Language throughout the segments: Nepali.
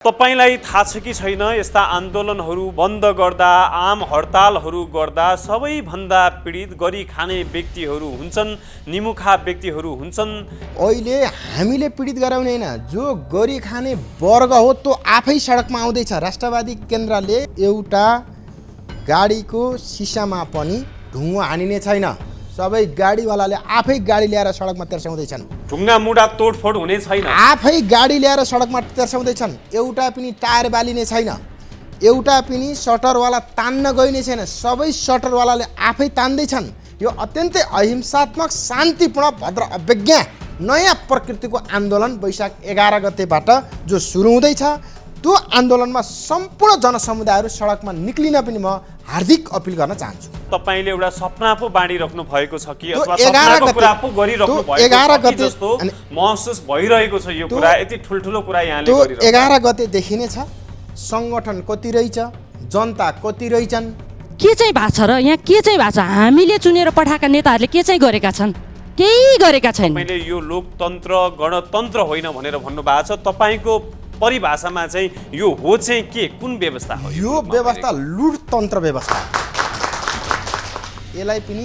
तपाईलाई थाहा छ कि छैन यस्ता आन्दोलनहरू बन्द गर्दा आम हडतालहरू गर्दा सबैभन्दा पीडित गरी खाने व्यक्तिहरू हुन्छन्, निमुखा व्यक्तिहरू हुन्छन्। अहिले हामीले पीडित गराउने हैन, जो गरी खाने वर्ग हो त्यो आफै सडकमा आउँदैछ। राष्ट्रवादी केन्द्रले एउटा गाडीको सिसामा पनि ढुङ्गा हानिने छैन। सबै गाडीवालाले आफै गाडी ल्याएर सडकमा तेर्साउँदैछन्। ढुङ्गा मुढा तोडफोड हुने छैन। आफै गाडी ल्याएर सडकमा तेर्साउँदैछन्। एउटा पनि टायर बालिने छैन, एउटा पनि सटरवाला तान्न गइने छैन। सबै सटरवालाले आफै तान्दैछन्। यो अत्यन्तै अहिंसात्मक, शान्तिपूर्ण, भद्र, अभिज्ञा नयाँ प्रकृतिको आन्दोलन वैशाख 11 गतेबाट जो सुरु हुँदैछ, त्यो आन्दोलनमा सम्पूर्ण जनसमुदायहरू सडकमा निक्लिन पनि म हार्दिक अपिल गर्न चाहन्छु। तपाईले एउटा सपना पो बाँडिराख्नु भएको छ कि अथवा 11 सपनाको कुरा पो गरिराख्नु भएको 11 छ कि जस्तो महसुस भइरहेको छ। यो कुरा यति ठुलठुलो कुरा यहाँले गरिरहेको 11 गते देखिनेछ। संगठन कति रहेछ, जनता कति रहेछन्, के चाहिँ भएको छ र यहाँ के चाहिँ भएको छ? हामीले चुनेर पठाएका नेताहरूले के चाहिँ गरेका छन्? केही गरेका छैनन्। तपाईले यो लोकतन्त्र गणतन्त्र होइन भनेर भन्नु भएको छ। तपाईको परिभाषामा चाहिँ यो हो चाहिँ के, कुन व्यवस्था हो? यो व्यवस्था लुटतन्त्र व्यवस्था। यसलाई पनि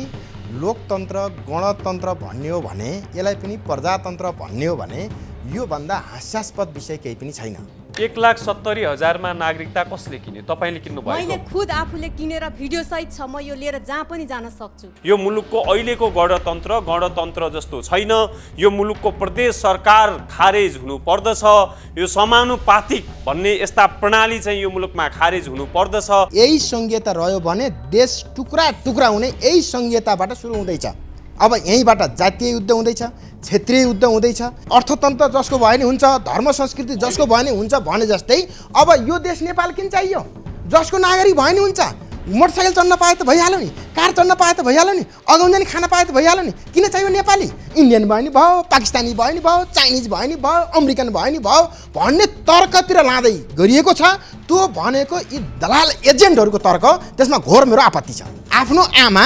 लोकतन्त्र गणतन्त्र भन्ने हो भने, यसलाई पनि प्रजातन्त्र भन्ने हो भने योभन्दा हास्यास्पद विषय केही पनि छैन। 1,70,000मा नागरिकता कसले किन्यो? तपाईले किन्नु भएको? मैले खुद आफूले किनेर भिडियो सहित छ। म यो लिएर जहाँ पनि जान सक्छु। यो मुलुकको अहिलेको गणतन्त्र जस्तो छैन। यो मुलुकको प्रदेश सरकार खारेज हुनु पर्दछ। यो समानुपातिक भन्ने यस्ता प्रणाली चाहिँ यो मुलुकमा खारेज हुनु पर्दछ। यही संहिता रह्यो भने देश टुक्रा टुक्रा हुने यही संहिताबाट सुरु हुँदैछ। अब यहीँबाट जातीय युद्ध हुँदैछ, क्षेत्रीय युद्ध हुँदैछ, अर्थतन्त्र जसको भयो नि हुन्छ, धर्म संस्कृति जसको भयो नि हुन्छ भने जस्तै अब यो देश नेपाल किन चाहियो? जसको नागरिक भयो नि हुन्छ। मोटरसाइकल चढ्न पाए त भइहाल्यो नि, कार चढ्न पाए त भइहाल्यो नि, अगाउँदैन खान पाए त भइहाल्यो नि। किन चाहियो नेपाली? इन्डियन भयो नि भयो, पाकिस्तानी भयो नि भयो, चाइनिज भयो नि भयो, अमेरिकन भयो नि भयो भन्ने तर्कतिर लाँदै गरिएको छ। त्यो भनेको यी दलाल एजेन्टहरूको तर्क। त्यसमा घोर मेरो आपत्ति छ। आफ्नो आमा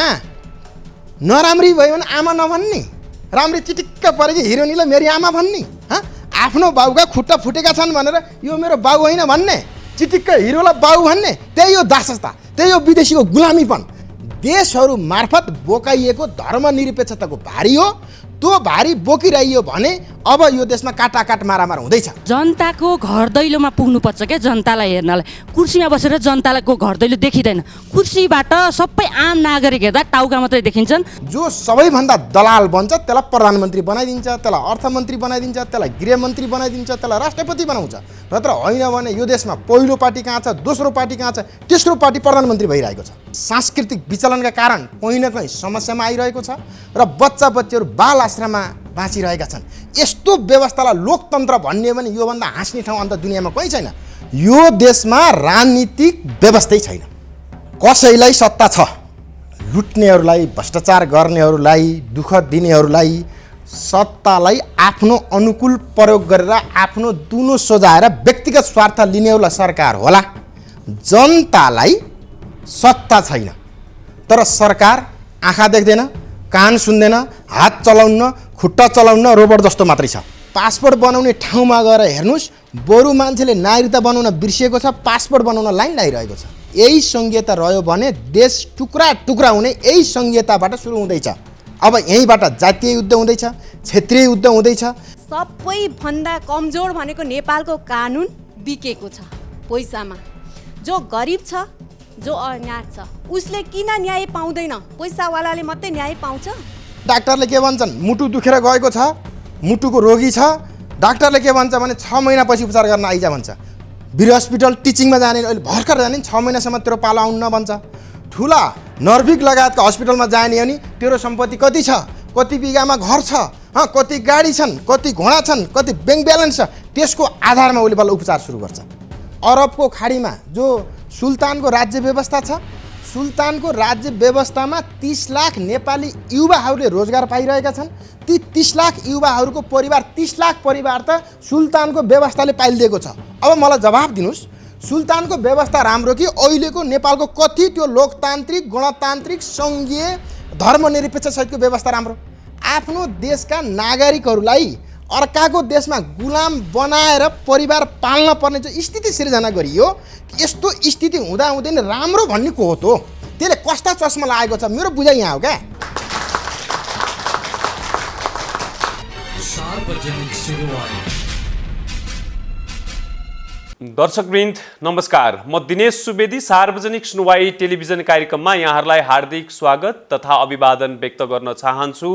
नराम्री भयो भने आमा नभन्ने, राम्री चिटिक्क परेकी हिरोनीलाई मेरी आमा भन्ने, आफ्नो बाउका खुट्टा फुटेका छन् भनेर यो मेरो बाउ होइन भन्ने, चिटिक्क हिरोलाई बाउ भन्ने, त्यही हो दासता, त्यही हो विदेशीको गुलामीपन। देशहरू मार्फत बोकाइएको धर्मनिरपेक्षताको भारी हो। त्यो भारी बोकिरहियो भने अब यो देशमा काटाकाट मारामार हुँदैछ। जनताको घर दैलोमा पुग्नुपर्छ क्या जनतालाई हेर्नलाई। कुर्सीमा बसेर जनताको घर दैलो देखिँदैन। कुर्सीबाट सबै आम नागरिक हेर्दा टाउका मात्रै देखिन्छन्। जो सबैभन्दा दलाल बन्छ त्यसलाई प्रधानमन्त्री बनाइदिन्छ, त्यसलाई अर्थमन्त्री बनाइदिन्छ, त्यसलाई गृहमन्त्री बनाइदिन्छ, त्यसलाई राष्ट्रपति बनाउँछ। नत्र होइन भने यो देशमा पहिलो पार्टी कहाँ छ, दोस्रो पार्टी कहाँ छ, तेस्रो पार्टी प्रधानमन्त्री भइरहेको छ। सांस्कृतिक विचलनका कारण कहीँ न कहीँ समस्यामा आइरहेको छ र बच्चा बच्चीहरू बाल आश्रममा बाँचिरहेका छन्। यस्तो व्यवस्थालाई लोकतन्त्र भन्ने भने योभन्दा हाँस्ने ठाउँ अन्त दुनियाँमा कहीँ छैन। यो देशमा राजनीतिक व्यवस्थै छैन। कसैलाई सत्ता छ, लुट्नेहरूलाई, भ्रष्टाचार गर्नेहरूलाई, दुःख दिनेहरूलाई सत्तालाई आफ्नो अनुकूल प्रयोग गरेर आफ्नो दुनो सजाएर व्यक्तिगत स्वार्थ लिनेहरूलाई सरकार होला। जनतालाई सत्ता छैन, तर सरकार आँखा देख्दैन, कान सुन्दैन, हात चलाउन्न, खुट्टा चलाउन्न रोबोट जस्तो मात्रै छ। पासपोर्ट बनाउने ठाउँमा गएर हेर्नुहोस्, बरु मान्छेले नागरिकता बनाउन बिर्सिएको छ, पासपोर्ट बनाउन लाइन लगाइरहेको छ। यही संहिता रह्यो भने देश टुक्रा टुक्रा हुने यही संहिताबाट सुरु हुँदैछ। अब यहीँबाट जातीय युद्ध हुँदैछ, क्षेत्रीय युद्ध हुँदैछ। सबैभन्दा कमजोर भनेको नेपालको कानुन बिकेको छ पैसामा। जो गरिब छ, जो अनाथ छ, उसले किन न्याय पाउँदैन? पैसावालाले मात्रै न्याय पाउँछ। डाक्टरले के भन्छन्? मुटु दुखेर गएको छ, मुटुको रोगी छ, डाक्टरले के भन्छ भने 6 महिनापछि उपचार गर्न आइजा भन्छ। वीर हस्पिटल टिचिङमा जाने अहिले भर्खर जाने 6 महिनासम्म तेरो पालो आउन्न भन्छ। ठुला नर्भिक लगायतका हस्पिटलमा जाने अनि तेरो सम्पत्ति कति छ, कति बिगामा घर छ, कति गाडी छन्, कति घोडा छन्, कति ब्याङ्क ब्यालेन्स छ, त्यसको आधारमा उसले बल्ल उपचार सुरु गर्छ। अरबको खाडीमा जो सुल्तानको राज्य व्यवस्था छ, सुल्तानको राज्य व्यवस्थामा 30 लाख नेपाली युवाहरूले रोजगार पाइरहेका छन्। ती 30 लाख युवाहरूको परिवार, 30 लाख परिवार त सुल्तानको व्यवस्थाले पालिदिएको छ। अब मलाई जवाफ दिनुहोस्, सुल्तानको व्यवस्था राम्रो कि अहिलेको नेपालको कति त्यो लोकतान्त्रिक, गणतान्त्रिक, सङ्घीय, धर्मनिरपेक्ष सहितको व्यवस्था राम्रो? आफ्नो देशका नागरिकहरूलाई अर्काको देशमा गुलाम बनाएर परिवार पाल्न पर्ने जो स्थिति सिर्जना गरियो, यस्तो स्थिति हुँदाहुँदै नै राम्रो भन्ने को हो त? त्यसले कस्ता चस्मा लागेको छ? मेरो बुझाइ यहाँ हो क्या। दर्शकवृन्द नमस्कार, म दिनेश सुवेदी सार्वजनिक सुनवाई टेलिभिजन कार्यक्रममा यहाँहरूलाई हार्दिक स्वागत तथा अभिवादन व्यक्त गर्न चाहन्छु।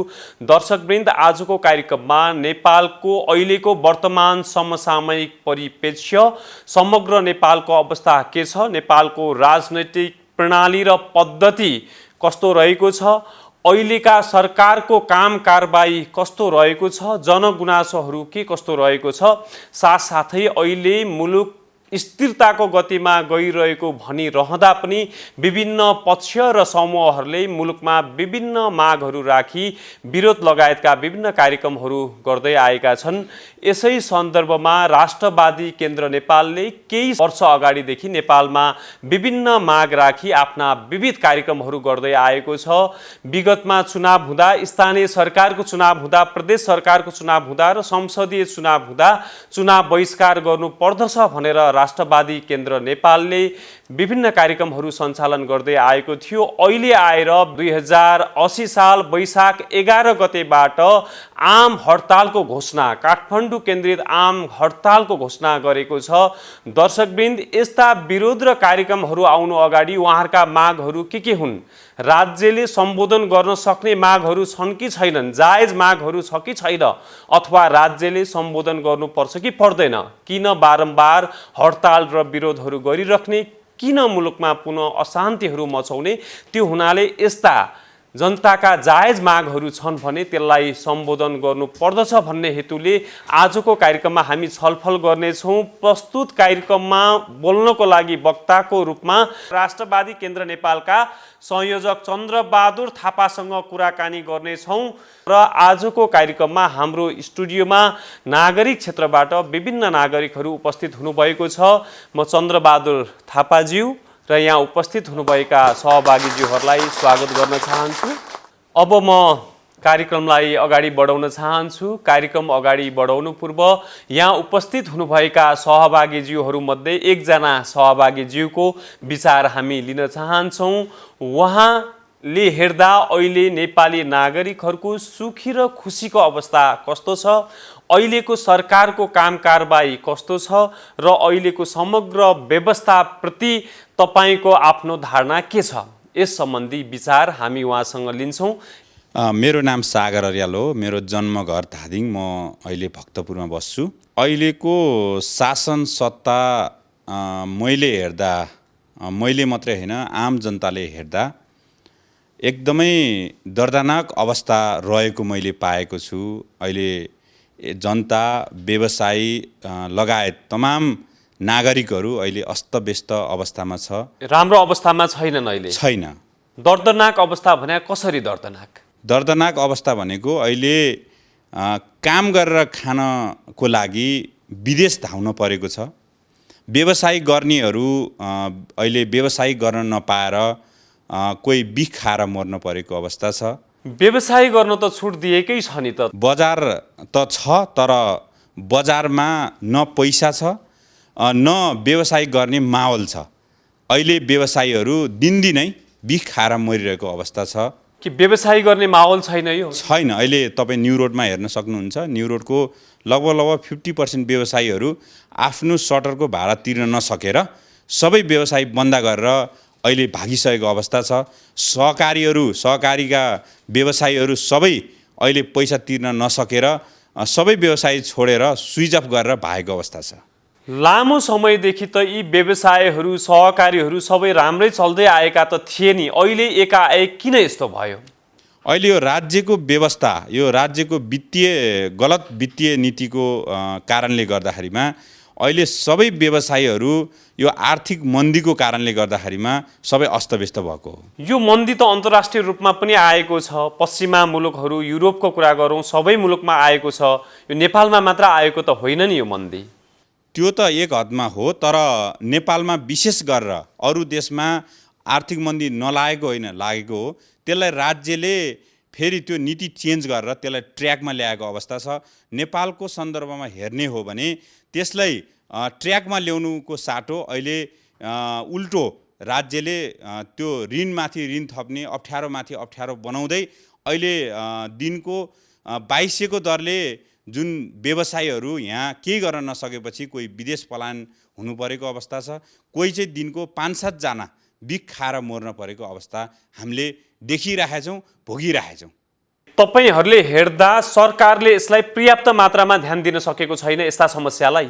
दर्शकवृन्द, आजको कार्यक्रममा नेपालको अहिलेको वर्तमान समसामयिक परिप्रेक्ष्य, समग्र नेपालको अवस्था के छ, नेपालको राजनैतिक प्रणाली र पद्धति कस्तो रहेको छ, अहिलेका सरकारको काम कारबाही कस्तो रहेको छ, जनगुनासोहरू के कस्तो रहेको छ, साथसाथै अहिले मुलुक स्थिरताको गतिमा गइरहेको भनिरहँदा पनि विभिन्न पक्ष र समूहहरूले मुलुकमा विभिन्न मागहरू राखी विरोध लगायतका विभिन्न कार्यक्रमहरू गर्दै आएका छन्। यसै सन्दर्भमा राष्ट्रवादी केन्द्र नेपालले केही वर्ष अगाडिदेखि नेपालमा विभिन्न माग राखी आफ्ना विविध कार्यक्रमहरू गर्दै आएको छ। विगतमा चुनाव हुँदा, स्थानीय सरकारको चुनाव हुँदा, प्रदेश सरकारको चुनाव हुँदा र संसदीय चुनाव हुँदा चुनाव बहिष्कार गर्नुपर्दछ भनेर राष्ट्रवादी केन्द्र नेपालले विभिन्न कार्यक्रमहरू सञ्चालन गर्दै आएको थियो। अहिले आएर 2080 साल वैशाख 11 गतेबाट आम हडतालको घोषणा, काठमाडौँ केन्द्रित आम हडतालको घोषणा गरेको छ। दर्शकवृन्द, यस्ता विरोध र कार्यक्रमहरू आउनु अगाडि उहाँहरूका मागहरू के हुन्, राज्यले सम्बोधन गर्न सक्ने मागहरू छन् कि छैनन्, जायज मागहरू छ कि छैन, अथवा राज्यले सम्बोधन गर्नुपर्छ कि पर्दैन, किन बारम्बार हडताल र विरोधहरू गरिराख्ने, किन मुलुकमा पुनः अशान्तिहरू मचाउने, त्यो हुनाले यस्ता जनताका जायज मागहरू छन् भने त्यसलाई सम्बोधन गर्नुपर्दछ भन्ने हेतुले आजको कार्यक्रममा हामी छलफल गर्नेछौँ। प्रस्तुत कार्यक्रममा बोल्नको लागि वक्ताको रूपमा राष्ट्रवादी केन्द्र नेपालका संयोजक चन्द्रबहादुर थापासँग कुराकानी गर्नेछौँ र आजको कार्यक्रममा हाम्रो स्टुडियोमा नागरिक क्षेत्रबाट विभिन्न नागरिकहरू उपस्थित हुनुभएको छ। म चन्द्रबहादुर थापाज्यू र यहाँ उपस्थित हुनुभएका सहभागीज्यूहरूलाई स्वागत गर्न चाहन्छु। अब म कार्यक्रमलाई अगाडि बढाउन चाहन्छु। कार्यक्रम अगाडि बढाउनु पूर्व यहाँ उपस्थित हुनुभएका सहभागीज्यूहरूमध्ये एकजना सहभागीज्यूको विचार हामी लिन चाहन्छौँ। उहाँले हेर्दा अहिले नेपाली नागरिकहरूको सुखी र खुसीको अवस्था कस्तो छ, अहिलेको सरकारको काम कारबाही कस्तो छ र अहिलेको समग्र व्यवस्थाप्रति तपाईको आफ्नो धारणा के छ, यस सम्बन्धी विचार हामी उहाँसँग लिन्छौँ। मेरो नाम सागर अर्याल हो। मेरो जन्मघर धादिङ, म अहिले भक्तपुरमा बस्छु। अहिलेको शासन सत्ता मैले हेर्दा, मैले मात्रै होइन आम जनताले हेर्दा एकदमै दर्दनाक अवस्था रहेको मैले पाएको छु। अहिले जनता, व्यवसायी लगायत तमाम नागरिकहरू अहिले अस्तव्यस्त अवस्थामा छ। राम्रो अवस्थामा छैनन्, अहिले छैन। दर्दनाक अवस्था भने कसरी दर्दनाक? दर्दनाक अवस्था भनेको अहिले काम गरेर खानको लागि विदेश धाउन परेको छ। व्यवसाय गर्नेहरू अहिले व्यवसाय गर्न नपाएर कोही बिख खाएर मर्न परेको अवस्था छ। व्यवसाय गर्न त छुट दिएकै छ नि त। बजार त छ, तर बजारमा न पैसा छ न व्यवसाय गर्ने माहौल छ। अहिले व्यवसायीहरू दिनदिनै बिख खाएर मरिरहेको अवस्था छ। कि व्यवसाय गर्ने माहौल छैन? यो छैन। अहिले तपाईँ न्यु रोडमा हेर्न सक्नुहुन्छ। न्यु रोडको लगभग 50% व्यवसायीहरू आफ्नो सटरको भाडा तिर्न नसकेर सबै व्यवसाय बन्द गरेर अहिले भागिसकेको अवस्था छ। सहकारीका व्यवसायीहरू सबै अहिले पैसा तिर्न नसकेर सबै व्यवसाय छोडेर स्विच अफ गरेर भागेको अवस्था छ। लामो समयदेखि त यी व्यवसायहरू, सहकारीहरू सबै राम्रै चल्दै आएका त थिए नि, अहिले एकाएक किन यस्तो भयो? अहिले यो राज्यको व्यवस्था, यो राज्यको गलत वित्तीय नीतिको कारणले गर्दाखेरिमा अहिले सबै व्यवसायीहरू यो आर्थिक मन्दीको कारणले गर्दाखेरिमा सबै अस्तव्यस्त भएको हो। यो मन्दी त अन्तर्राष्ट्रिय रूपमा पनि आएको छ। पश्चिमा मुलुकहरू, युरोपको कुरा गरौँ, सबै मुलुकमा आएको छ। यो नेपालमा मात्र आएको त होइन नि यो मन्दी। त्यो त एक हदमा हो, तर नेपालमा विशेष गरेर अरू देशमा आर्थिक मन्दी नलागेको होइन, लागेको हो। त्यसलाई राज्यले फेरि त्यो नीति चेन्ज गरेर त्यसलाई ट्र्याकमा ल्याएको अवस्था छ। नेपालको सन्दर्भमा हेर्ने हो भने त्यसलाई ट्र्याकमा ल्याउनुको साटो अहिले उल्टो राज्यले त्यो ऋणमाथि ऋण थप्ने, अप्ठ्यारोमाथि अप्ठ्यारो बनाउँदै अहिले दिनको 2200को दरले जुन व्यवसायीहरू यहाँ केही गर्न नसकेपछि कोही विदेश पलायन हुनु परेको अवस्था छ, कोही चाहिँ दिनको 5-7 जना बिख खाएर मर्न परेको अवस्था हामीले देखिरहेछौँ, भोगिरहेछौँ। तपाईहरूले हेर्दा सरकारले यसलाई पर्याप्त मात्रामा ध्यान दिन सकेको छैन यस्ता समस्यालाई?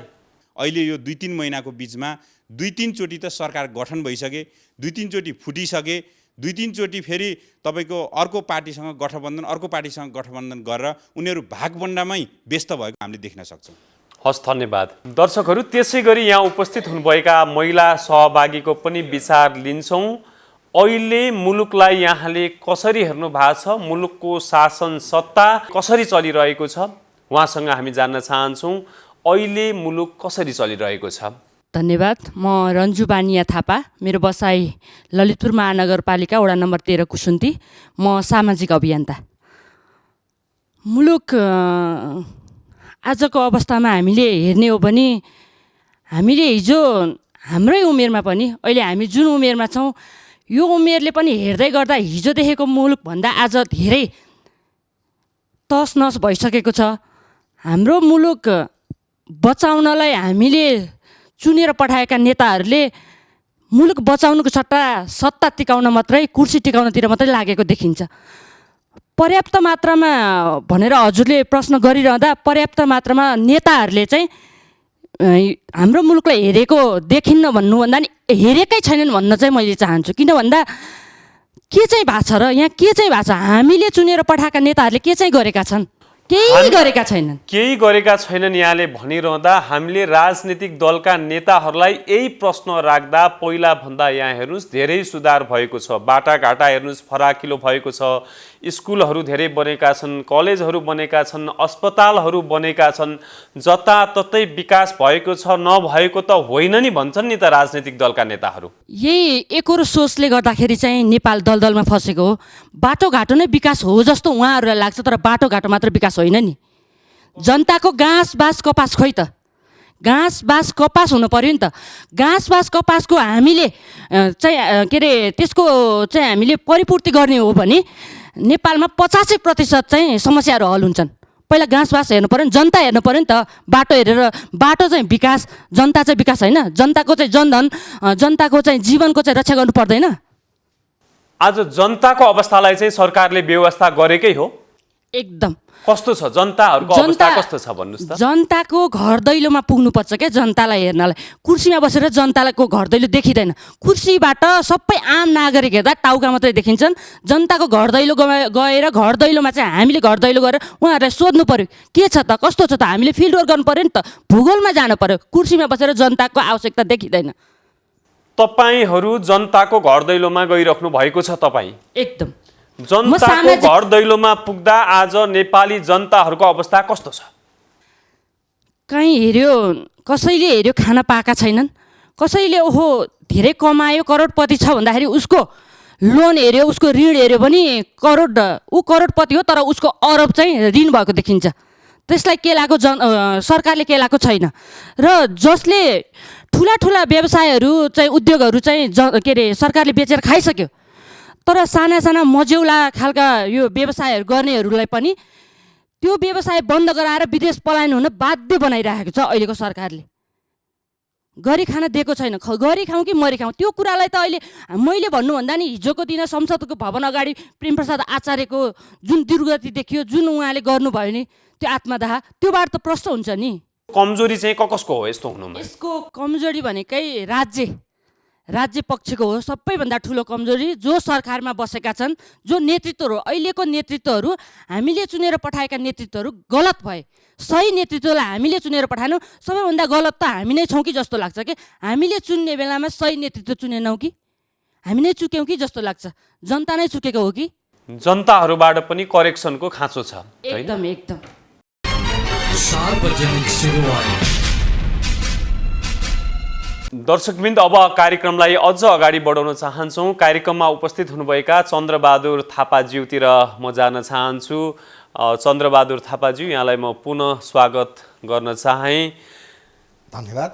अहिले यो 2-3 महिनाको बिचमा 2-3 चोटि त सरकार गठन भइसके, 2-3 चोटि फुटिसके, 2-3 चोटि फेरि तपाईँको अर्को पार्टीसँग गठबन्धन गरेर उनीहरू भागबन्डामै व्यस्त भएको हामीले देख्न सक्छौँ। हस्, धन्यवाद। दर्शकहरू, त्यसै गरी यहाँ उपस्थित हुनुभएका महिला सहभागीको पनि विचार लिन्छौँ। अहिले मुलुकलाई यहाँले कसरी हेर्नु भएको छ? मुलुकको शासन सत्ता कसरी चलिरहेको छ? उहाँसँग हामी जान्न चाहन्छौँ अहिले मुलुक कसरी चलिरहेको छ। धन्यवाद। म रन्जु बानिया थापा, मेरो बसाइ ललितपुर महानगरपालिका वडा नम्बर 13 कुसुन्ती। म सामाजिक अभियन्ता। मुलुक आजको अवस्थामा हामीले हेर्ने हो भने हामीले हिजो हाम्रै उमेरमा पनि, अहिले हामी जुन उमेरमा छौँ यो उमेरले पनि हेर्दै गर्दा हिजो देखेको मुलुकभन्दा आज धेरै तसनस भइसकेको छ। हाम्रो मुलुक बचाउनलाई हामीले चुनेर पठाएका नेताहरूले मुलुक बचाउनुको सट्टा सत्ता टिकाउन मात्रै, कुर्सी टिकाउनतिर मात्रै लागेको देखिन्छ। पर्याप्त मात्रामा भनेर हजुरले प्रश्न गरिरहँदा पर्याप्त मात्रामा नेताहरूले चाहिँ हाम्रो मुलुकलाई हेरेको देखिन्न भन्नुभन्दा नि हेरेकै छैनन् भन्न चाहिँ मैले चाहन्छु। किन भन्दा के चाहिँ भएको छ र यहाँ के चाहिँ भएको छ? हामीले चुनेर पठाएका नेताहरूले के चाहिँ गरेका छन्? केही गरेका छैनन्। केही गरेका छैनन् यहाँले भनिरहँदा हामीले राजनीतिक दलका नेताहरूलाई यही प्रश्न राख्दा पहिला भन्दा यहाँ हेर्नुहोस् धेरै सुधार भएको छ। बाटाघाटा हेर्नुहोस् फराकिलो भएको छ, स्कुलहरू धेरै बनेका छन्, कलेजहरू बनेका छन्, अस्पतालहरू बनेका छन्, जताततै विकास भएको छ। नभएको त होइन नि भन्छन् नि त राजनीतिक दलका नेताहरू। यही एकरो सोचले गर्दाखेरि चाहिँ नेपाल दलदलमा फसेको हो। बाटोघाटो नै विकास हो जस्तो उहाँहरूलाई लाग्छ, तर बाटोघाटो मात्र विकास होइन नि। जनताको घाँस बास कपास खोइ त, घाँस बास कपास हुनु पर्यो नि त। घाँस बास कपासको हामीले चाहिँ के अरे त्यसको चाहिँ हामीले परिपूर्ति गर्ने हो भने नेपालमा 85% चाहिँ समस्याहरू हल हुन्छन्। पहिला घाँस बास हेर्नु पर्यो नि, जनता हेर्नु पर्यो नि त। बाटो हेरेर बाटो चाहिँ विकास, जनता चाहिँ विकास होइन। जनताको चाहिँ जनधन, जनताको चाहिँ जीवनको चाहिँ रक्षा गर्नु पर्दैन। आज जनताको अवस्थालाई चाहिँ सरकारले व्यवस्था गरेकै हो। एकदम। कस्तो छ जनताहरूको अवस्था, कस्तो छ भन्नुहोस् त? जनताको घर दैलोमा पुग्नुपर्छ क्या जनतालाई हेर्नलाई। कुर्सीमा बसेर जनताको घर दैलो देखिँदैन। कुर्सीबाट सबै आम नागरिक हेर्दा टाउका मात्रै देखिन्छन्। जनताको घर दैलो गएर घर दैलोमा चाहिँ हामीले घर दैलो गरेर उहाँहरूलाई सोध्नु पर्यो के छ त, कस्तो छ त, हामीले फिल्ड वर्क गर्नु पर्यो नि त, भूगोलमा जानु पर्यो। कुर्सीमा बसेर जनताको आवश्यकता देखिँदैन। तपाईहरू जनताको घर दैलोमा गइराख्नु भएको छ। तपाईँ एकदम जनताको घर दैलोमा पुग्दा आज नेपाली जनताहरूको अवस्था कस्तो छ? कहीँ हेऱ्यो कसैले हेऱ्यो खाना पाएका छैनन्, कसैले ओहो धेरै कमायो करोडपति छ भन्दाखेरि उसको लोन हेऱ्यो, उसको ऋण हेऱ्यो भने ऊ करोडपति हो तर उसको अरब चाहिँ ऋण भएको देखिन्छ। त्यसलाई केलाको सरकारले केलाको छैन। र जसले ठुला ठुला व्यवसायहरू चाहिँ उद्योगहरू चाहिँ के अरे सरकारले बेचेर खाइसक्यो, तर साना साना मज्यौला खालका यो व्यवसायहरू गर्नेहरूलाई पनि त्यो व्यवसाय बन्द गराएर विदेश पलायन हुन बाध्य बनाइरहेको छ अहिलेको सरकारले। गरी खान दिएको छैन। गरी खाउँ कि मरी खाउँ त्यो कुरालाई त अहिले मैले भन्नुभन्दा नि हिजोको दिन संसदको भवन अगाडि प्रेमप्रसाद आचार्यको जुन दुर्गति देखियो, जुन उहाँले गर्नुभयो नि त्यो आत्मदाह, त्योबाट त प्रश्न हुन्छ नि। कमजोरी चाहिँ कसको हो यस्तो हुनुमा? यसको कमजोरी भनेकै राज्य पक्षको हो। सबैभन्दा ठुलो कमजोरी जो सरकारमा बसेका छन्, जो नेतृत्वहरू, अहिलेको नेतृत्वहरू हामीले चुनेर पठाएका नेतृत्वहरू गलत भए। सही नेतृत्वलाई हामीले चुनेर पठाएनौँ। सबैभन्दा गलत त हामी नै छौँ कि जस्तो लाग्छ कि हामीले चुन्ने बेलामा सही नेतृत्व चुनेनौँ कि हामी नै चुक्यौँ कि जस्तो लाग्छ। जनता नै चुकेको हो कि? जनताहरूबाट पनि करेक्सनको खाँचो छ। एकदम एकदम। सार्वजनिक सेवा दर्शकवृन्द, अब कार्यक्रमलाई अझ अगाडि बढाउन चाहन्छौँ। कार्यक्रममा उपस्थित हुनुभएका चन्द्रबहादुर थापाज्यूतिर म जान चाहन्छु। चन्द्रबहादुर थापाज्यू, यहाँलाई म पुनः स्वागत गर्न चाहे। धन्यवाद।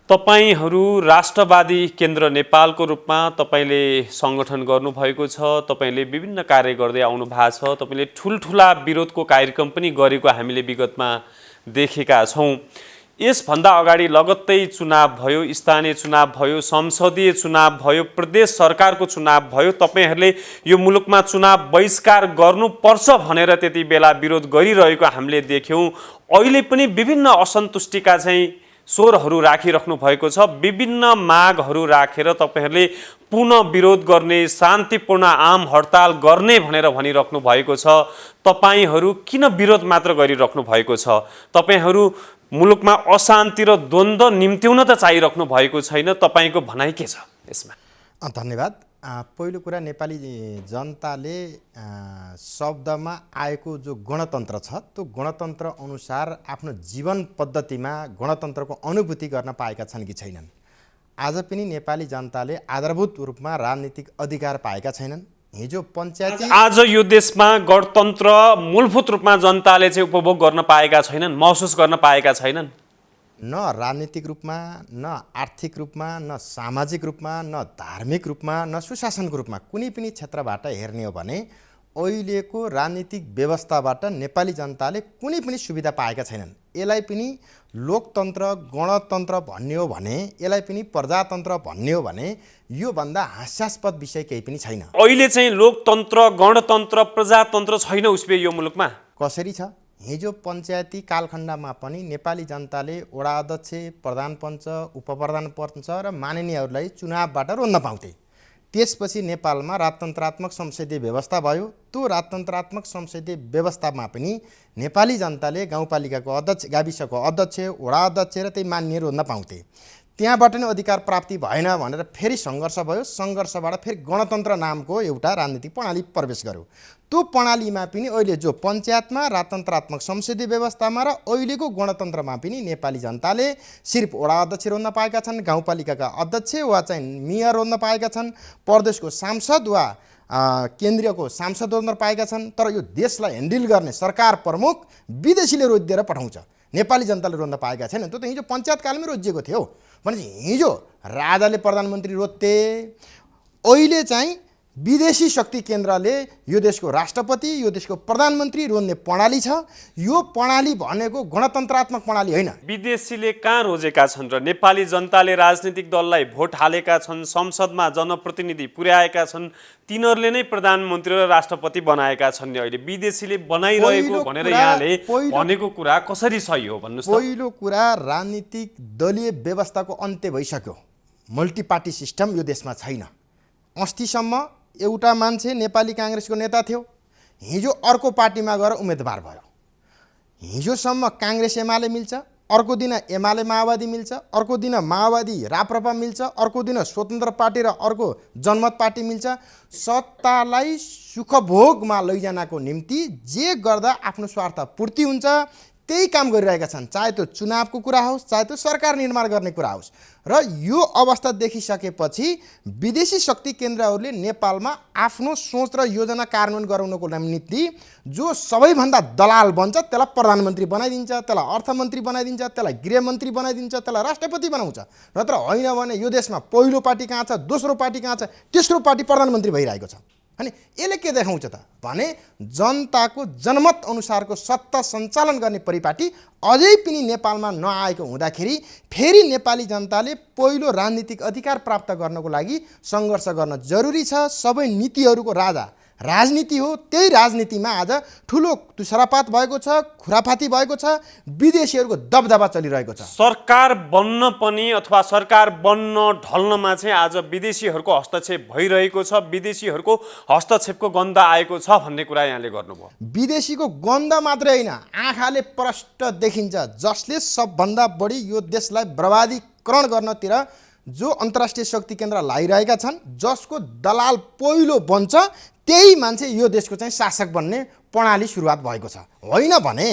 तपाईहरू राष्ट्रवादी केन्द्र नेपालको रूपमा तपाईँले सङ्गठन गर्नुभएको छ, तपाईँले विभिन्न कार्य गर्दै आउनु भएको छ, तपाईँले ठुल्ठुला विरोधको कार्यक्रम पनि गरेको हामीले विगतमा देखेका छौँ। यसभन्दा अगाडि लगत्तै चुनाव भयो, स्थानीय चुनाव भयो, संसदीय चुनाव भयो, प्रदेश सरकारको चुनाव भयो। तपाईँहरूले यो मुलुकमा चुनाव बहिष्कार गर्नुपर्छ भनेर त्यति बेला विरोध गरिरहेको हामीले देख्यौँ। अहिले पनि विभिन्न असन्तुष्टिका चाहिँ स्वरहरू राखिराख्नु भएको छ। विभिन्न मागहरू राखेर तपाईँहरूले पुनः विरोध गर्ने, शान्तिपूर्ण आम हडताल गर्ने भनेर भनिराख्नु भएको छ। तपाईँहरू किन विरोध मात्र गरिराख्नु भएको छ? तपाईँहरू मुलुकमा अशान्ति र द्वन्द्व निम्त्याउन त चाहिराख्नु भएको छैन। तपाईँको भनाइ के छ यसमा? धन्यवाद। पहिलो कुरा, नेपाली जनताले शब्दमा आएको जो गणतन्त्र छ त्यो गणतन्त्र अनुसार आफ्नो जीवन पद्धतिमा गणतन्त्रको अनुभूति गर्न पाएका छन् कि छैनन्। आज पनि नेपाली जनताले आधारभूत रूपमा राजनीतिक अधिकार पाएका छैनन्। हिजो पञ्चायती आज यो देशमा गणतन्त्र मूलभूत रूपमा जनताले चाहिँ उपभोग गर्न पाएका छैनन्, महसुस गर्न पाएका छैनन्। न राजनीतिक रूपमा, न आर्थिक रूपमा, न सामाजिक रूपमा, न धार्मिक रूपमा, न सुशासनको रूपमा कुनै पनि क्षेत्रबाट हेर्ने हो भने अहिलेको राजनीतिक व्यवस्थाबाट नेपाली जनताले कुनै पनि सुविधा पाएका छैनन्। यसलाई पनि लोकतन्त्र गणतन्त्र भन्ने हो भने, यसलाई पनि प्रजातन्त्र भन्ने हो भने योभन्दा हास्यास्पद विषय केही पनि छैन। अहिले चाहिँ लोकतन्त्र, गणतन्त्र, प्रजातन्त्र छैन उसले यो मुलुकमा। कसरी छ? हिजो पञ्चायती कालखण्डमा पनि नेपाली जनताले वडा अध्यक्ष, प्रधान पञ्च, उपप्रधान पञ्च र माननीयहरूलाई चुनावबाट रोज्न पाउँथे। त्यसपछि नेपालमा राजतन्त्रात्मक संसदीय व्यवस्था भयो। त्यो राजतन्त्रात्मक संसदीय व्यवस्थामा पनि नेपाली जनताले गाउँपालिकाको अध्यक्ष, गाविसको अध्यक्ष, वडा अध्यक्ष र त्यही मान्य रोज्न पाउँथे। त्यहाँबाट नै अधिकार प्राप्ति भएन भनेर फेरि सङ्घर्ष भयो। सङ्घर्षबाट फेरि गणतन्त्र नामको एउटा राजनीतिक प्रणाली प्रवेश गर्यो। त्यो प्रणालीमा पनि अहिले जो पञ्चायतमा राजतन्त्रात्मक संसदीय व्यवस्थामा र अहिलेको गणतन्त्रमा पनि नेपाली जनताले सिर्फ वडा अध्यक्ष रोज्न पाएका छन्, गाउँपालिकाका अध्यक्ष वा चाहिँ मेयर रोज्न पाएका छन्, प्रदेशको सांसद वा केन्द्रीयको सांसद रोज्न पाएका छन्। तर यो देशलाई ह्यान्डल गर्ने सरकार प्रमुख विदेशीले रोजिदिएर पठाउँछ, नेपाली जनताले रोज्न पाएका छैनन्। त्यो त हिजो पञ्चायत कालमै रोजिएको थियो। भनेपछि हिजो राजाले प्रधानमन्त्री रोज्थे, अहिले चाहिँ विदेशी शक्ति केन्द्रले यो देशको राष्ट्रपति, यो देशको प्रधानमन्त्री रोज्ने प्रणाली छ। यो प्रणाली भनेको गणतन्त्रात्मक प्रणाली होइन। विदेशीले कहाँ रोजेका छन् र नेपाली जनताले राजनीतिक दललाई भोट हालेका छन्, संसदमा जनप्रतिनिधि पुर्याएका छन्, तिनीहरूले नै प्रधानमन्त्री र राष्ट्रपति बनाएका छन् नि। अहिले विदेशीले बनाइरहेको भनेर यहाँले भनेको कुरा कसरी सही हो भन्नुहोस् त? पहिलो कुरा, राजनीतिक दलीय व्यवस्थाको अन्त्य भइसक्यो। मल्टी पार्टी सिस्टम यो देशमा छैन। अस्तिसम्म एउटा मान्छे नेपाली काङ्ग्रेसको नेता थियो, हिजो अर्को पार्टीमा गएर उम्मेदवार भयो। हिजोसम्म काङ्ग्रेस एमाले मिल्छ, अर्को दिन एमाले माओवादी मिल्छ, अर्को दिन माओवादी राप्रपा मिल्छ, अर्को दिन स्वतन्त्र पार्टी र अर्को जनमत पार्टी मिल्छ। सत्तालाई सुखभोगमा लैजानको निम्ति जे गर्दा आफ्नो स्वार्थ पूर्ति हुन्छ त्यही काम गरिरहेका छन्। चाहे त्यो चुनावको कुरा होस्, चाहे त्यो सरकार निर्माण गर्ने कुरा होस्। र यो अवस्था देखिसकेपछि विदेशी शक्ति केन्द्रहरूले नेपालमा आफ्नो सोच र योजना कार्यान्वयन गराउनको निम्ति जो सबैभन्दा दलाल बन्छ त्यसलाई प्रधानमन्त्री बनाइदिन्छ, त्यसलाई अर्थमन्त्री बनाइदिन्छ, त्यसलाई गृहमन्त्री बनाइदिन्छ, त्यसलाई राष्ट्रपति बनाउँछ। नत्र होइन भने यो देशमा पहिलो पार्टी कहाँ छ, दोस्रो पार्टी कहाँ छ, तेस्रो पार्टी प्रधानमन्त्री भइरहेको छ। अनि यसले के देखाउँछ त भने जनताको जनमत अनुसारको सत्ता सञ्चालन गर्ने परिपाटी अझै पनि नेपालमा नआएको हुँदाखेरि फेरि नेपाली जनताले पहिलो राजनीतिक अधिकार प्राप्त गर्नको लागि सङ्घर्ष गर्न जरुरी छ। सबै नीतिहरूको राजा राजनीति हो। त्यही राजनीतिमा आज ठुलो तुषारपात भएको छ, खुराफाती भएको छ, विदेशीहरूको दबदबा चलिरहेको छ। सरकार बन्न पनि अथवा सरकार बन्न ढल्नमा चाहिँ आज विदेशीहरूको हस्तक्षेप भइरहेको छ, विदेशीहरूको हस्तक्षेपको गन्ध आएको छ भन्ने कुरा यहाँले गर्नुभयो। विदेशीको गन्ध मात्रै होइन, आँखाले प्रष्ट देखिन्छ। जसले सबभन्दा बढी यो देशलाई बर्बादीकरण गर्नतिर जो अन्तर्राष्ट्रिय शक्ति केन्द्र लागिरहेका छन्, जसको दलाल पहिलो बन्छ त्यही मान्छे यो देशको चाहिँ शासक बन्ने प्रणाली सुरुवात भएको छ। होइन भने